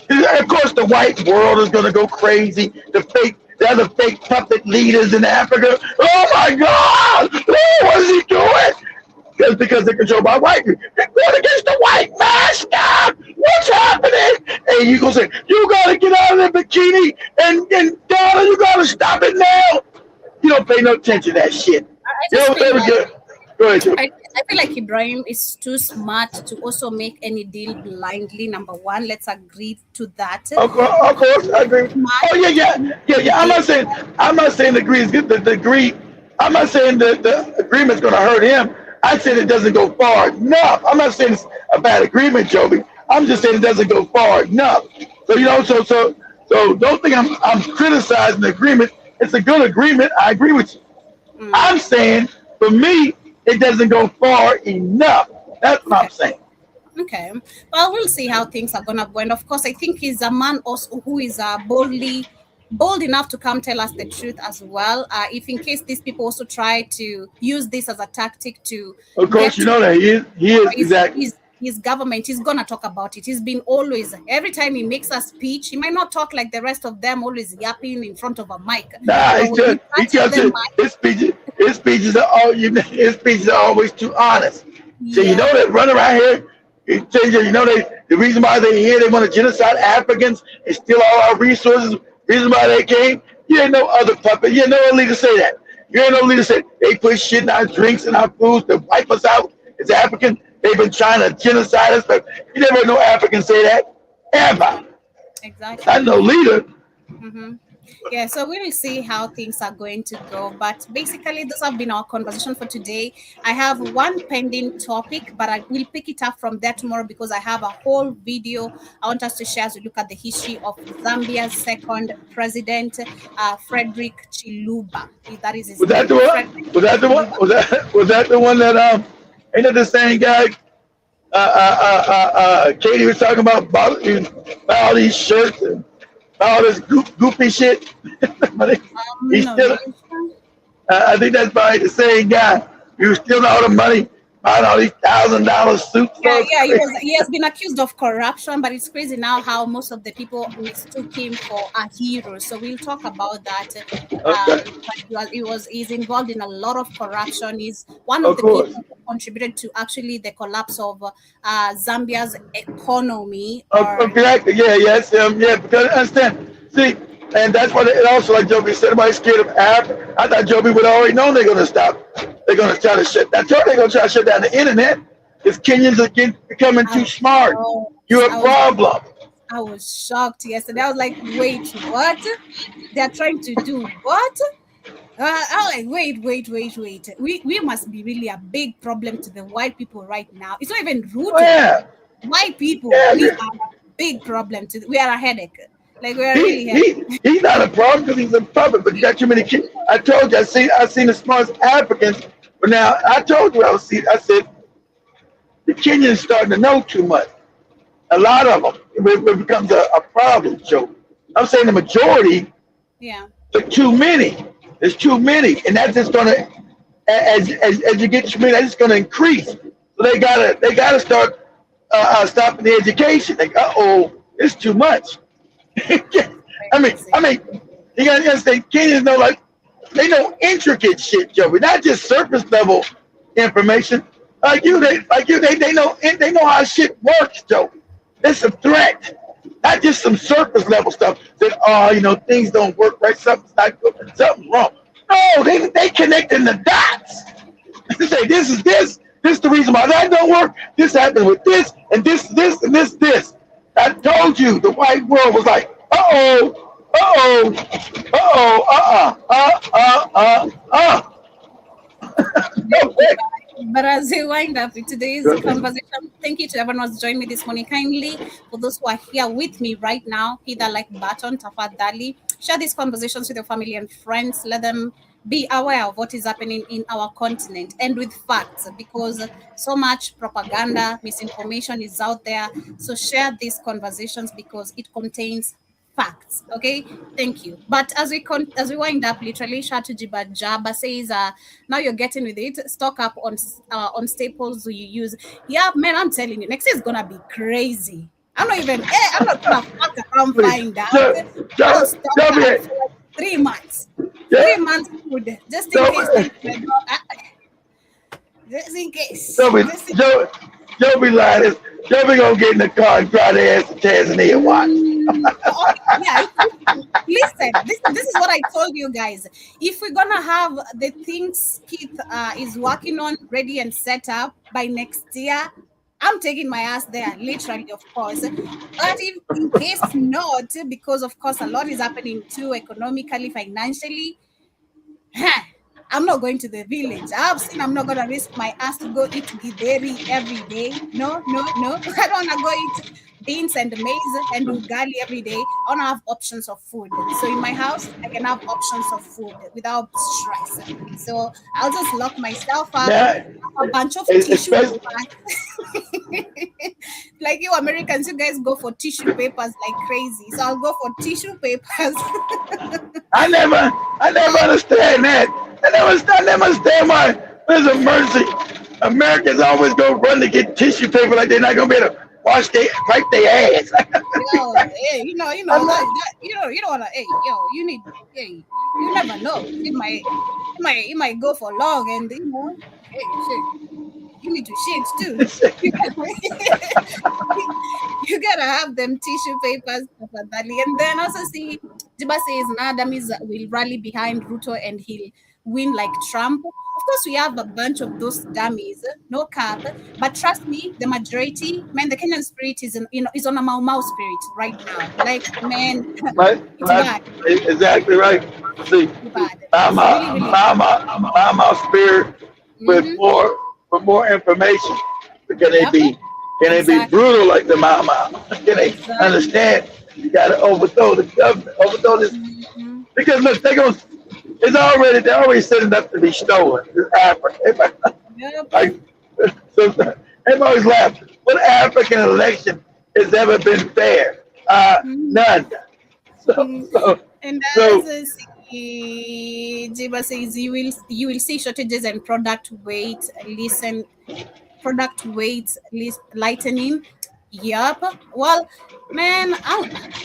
And of course, the white world is gonna go crazy. The other fake puppet leaders in Africa. Oh my God! Oh, what is he doing? Because they're controlled by white people. They're going against the white master. What's happening? And you gonna say, you gotta get out of the bikini and Donna, you gotta stop it now. You don't pay no attention to that shit. Go ahead, Joe. I feel like Ibrahim is too smart to also make any deal blindly. Number one, let's agree to that. Of course, I agree. Oh yeah. I'm not saying the agree is good. The agree. I'm not saying the agreement's gonna hurt him. I said it doesn't go far enough. I'm not saying it's a bad agreement, Joby. I'm just saying it doesn't go far enough. So so don't think I'm criticizing the agreement. It's a good agreement. I agree with you. I'm saying for me, it doesn't go far enough. That's what I'm saying. Okay. Well, we'll see how things are gonna go. And of course, I think he's a man also who is bold enough to come tell us the truth as well. If in case these people also try to use this as a tactic to, of course, you know that he is exactly. His government, he's gonna talk about it. He's been always, every time he makes a speech, he might not talk like the rest of them, always yapping in front of a mic. Nah, his speeches are always too honest. Yeah. So you know they run around here. You know the reason why they're here, they want to genocide Africans and steal all our resources. Reason why they came, you ain't no other puppet. You ain't no leader say that. You ain't no leader say they put shit in our drinks and our foods to wipe us out as African. They've been trying to genocide us, but you never know Africans say that ever. Exactly. Not no leader. Mm-hmm. Yeah, so we will see how things are going to go. But basically, this has been our conversation for today. I have one pending topic, but I will pick it up from there tomorrow because I have a whole video I want us to share as we look at the history of Zambia's second president, Frederick Chiluba. That is his name. Was that the one that ain't that the same guy? Katie was talking about all these shirts and all this goofy shit. I think that's probably the same guy. He was stealing all the money, buying all these $1,000 suits. Yeah, he has been accused of corruption, but it's crazy now how most of the people mistook him for a hero. So we'll talk about that. He's involved in a lot of corruption. He's one of the people who contributed to actually the collapse of Zambia's economy. Exactly. Yes. Because understand. See, and that's what it also, like Joby said, everybody's scared of Africa. I thought Joby would already know they're going to stop. They're going to try to shut down. They're going to try to shut down the internet because Kenyans are becoming too smart. You're a problem. I was shocked yesterday. I was like, wait, what? They're trying to do what? I was like, wait. We must be really a big problem to the white people right now. It's not even rude. White people, we are a big problem to. We are a headache. Like we are he's not a problem because he's a puppet. But you got too many kids. I told you, I seen the smartest Africans. But now I told you, I said the Kenyans starting to know too much. A lot of them, it becomes a problem, Joe. I'm saying the majority. Yeah. But too many. There's too many, and that's just gonna, as you get too many, that's just gonna increase. So they gotta start stopping the education. Like, it's too much. I mean, you gotta understand. Kenyans know they know intricate shit, Joey, not just surface level information. They know how shit works, Joe. It's a threat. Not just some surface level stuff that, oh, you know, things don't work right, something's not good, something's wrong. No, they connecting the dots. They say this is the reason why that don't work. This happened with this, and this, and this. I told you the white world was like, But as we wind up with today's conversation, thank you to everyone who's joined me this morning. Kindly, for those who are here with me right now, hit that like button, tafadhali. Share these conversations with your family and friends. Let them be aware of what is happening in our continent and with facts, because so much propaganda, misinformation is out there. So share these conversations because it contains facts. Okay, thank you. But as we wind up, literally, Shatu Jiba Jaba says, now you're getting with it. Stock up on staples you use. Yeah, man, I'm telling you, next year is gonna be crazy. I'm not gonna fuck around find out. Just stock up for 3 months. 3 months food, just in case. Just in case. Joe be lying. Joe be gonna get in the car and drive their ass to Tanzania. Watch. Yeah, listen, this is what I told you guys. If we're gonna have the things Keith is working on ready and set up by next year, I'm taking my ass there, literally, of course. But if in case not, because of course a lot is happening too, economically, financially, I'm not going to the village. I'm not gonna risk my ass to go eat githeri every day. No. I don't wanna go eat beans and maize and ugali every day. I wanna have options of food. So in my house, I can have options of food without stress. So I'll just lock myself up, a bunch of tissue papers. Like you Americans, you guys go for tissue papers like crazy. So I'll go for tissue papers. I never understand that. I never understand why there's a mercy. Americans always go run to get tissue paper like they're not gonna be able to wipe their ass. You don't wanna. You never know. It might go for long, and you need to shit too. You gotta have them tissue papers, and then also see. Jiba says Nadamis will rally behind Ruto and he'll win like Trump. Of course, we have a bunch of those dummies, no cap. But trust me, the majority, man, the Kenyan spirit is on a Mau spirit right now. Like, man, right. Exactly right. See, Mau spirit with more information. Can they be brutal like the Mau? Can they understand? You got to overthrow the government, overthrow this. Because look, they're already setting up to be stolen. It's Africa. So everybody's laughing. What African election has ever been fair? None. Jiba says you will see shortages and product weight lightening. Yup. Well, man,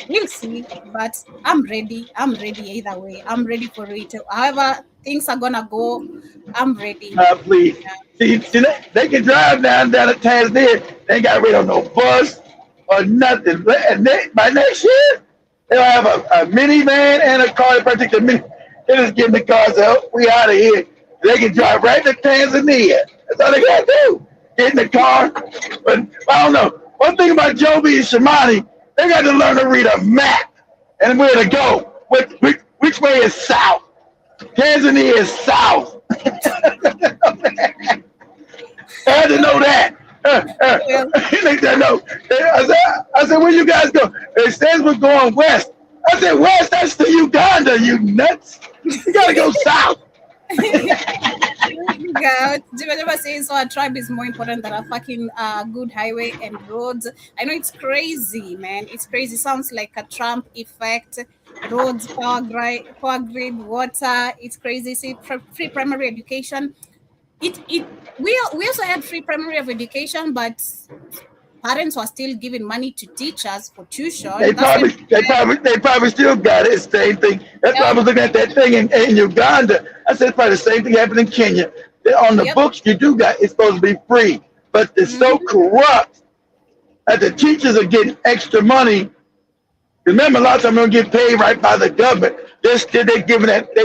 we'll see, but I'm ready. Either way. I'm ready for it. However things are gonna go, I'm ready. Please. See, they can drive down to Tanzania. They ain't got rid of no bus or nothing. And by next year, they'll have a minivan and a car. They just get in the car and say, oh, we out of here. They can drive right to Tanzania. That's all they gotta do. Get in the car. But I don't know. One thing about Joby and Shimani, they got to learn to read a map and where to go. Which way is south? Tanzania is south. I had to know that. They know. I said, where you guys go? It says we're going west. I said, west? That's to Uganda, you nuts. You got to go south. Jiba says so a tribe is more important than a fucking good highway and roads. I know it's crazy, man. It's crazy. Sounds like a Trump effect. Roads, power grid, water. It's crazy. See, free primary education. We also had free primary education, but parents were still giving money to teachers for tuition. They probably still got it. It's the same thing. That's why I was looking at that thing in Uganda. I said it's probably the same thing happened in Kenya. On the books you do got, it's supposed to be free, but it's so corrupt that the teachers are getting extra money Remember, a lot of times they don't get paid right by the government. They're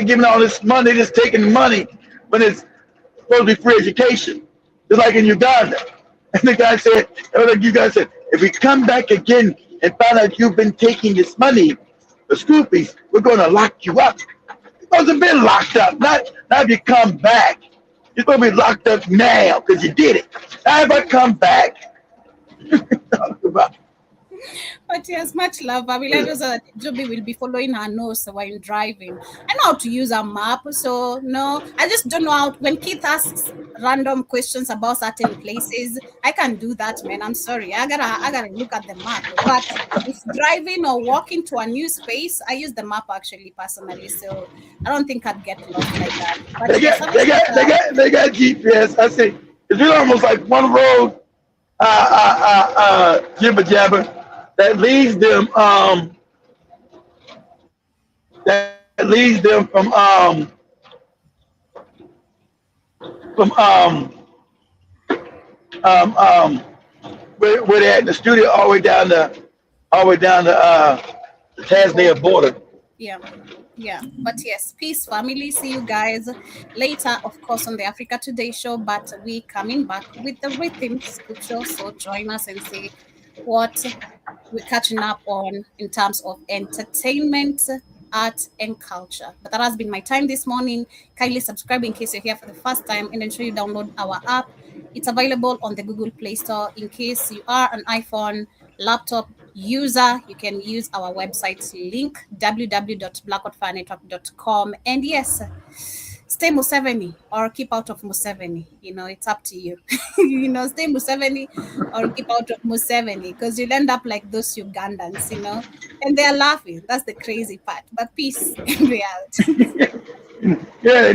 giving all this money, they're just taking money when it's supposed to be free education. Just like in Uganda. And the guy said, you guys said, if we come back again and find out you've been taking this money, the school fees, we're going to lock you up. You're supposed to have been locked up, not if you come back. You're supposed to be locked up now because you did it. Now if I come back, talk about. But yes, much love. I will let us Joby will be following her nose while driving. I know how to use a map, so no, I just don't know how. When Keith asks random questions about certain places, I can do that, man. I'm sorry. I gotta look at the map. But if driving or walking to a new space, I use the map actually personally. So I don't think I'd get lost like that. But they got GPS. I say it's really almost like one road, jibber jabber. That leads them from where they're at in the studio all the way down the Tanzania border. Yeah, but yes, peace, family. See you guys later, of course, on the Africa Today show. But we coming back with the rhythm scripture, so join us and see what we're catching up on in terms of entertainment, art, and culture. But that has been my time this morning. Kindly subscribe in case you're here for the first time, and ensure you download our app. It's available on the Google Play Store. In case you are an iPhone laptop user, you can use our website link, www.blackoutfirenetwork.com. And yes, stay Museveni or keep out of Museveni. It's up to you. Stay Museveni or keep out of Museveni, because you'll end up like those Ugandans, and they're laughing. That's the crazy part. But peace and we out. Yeah.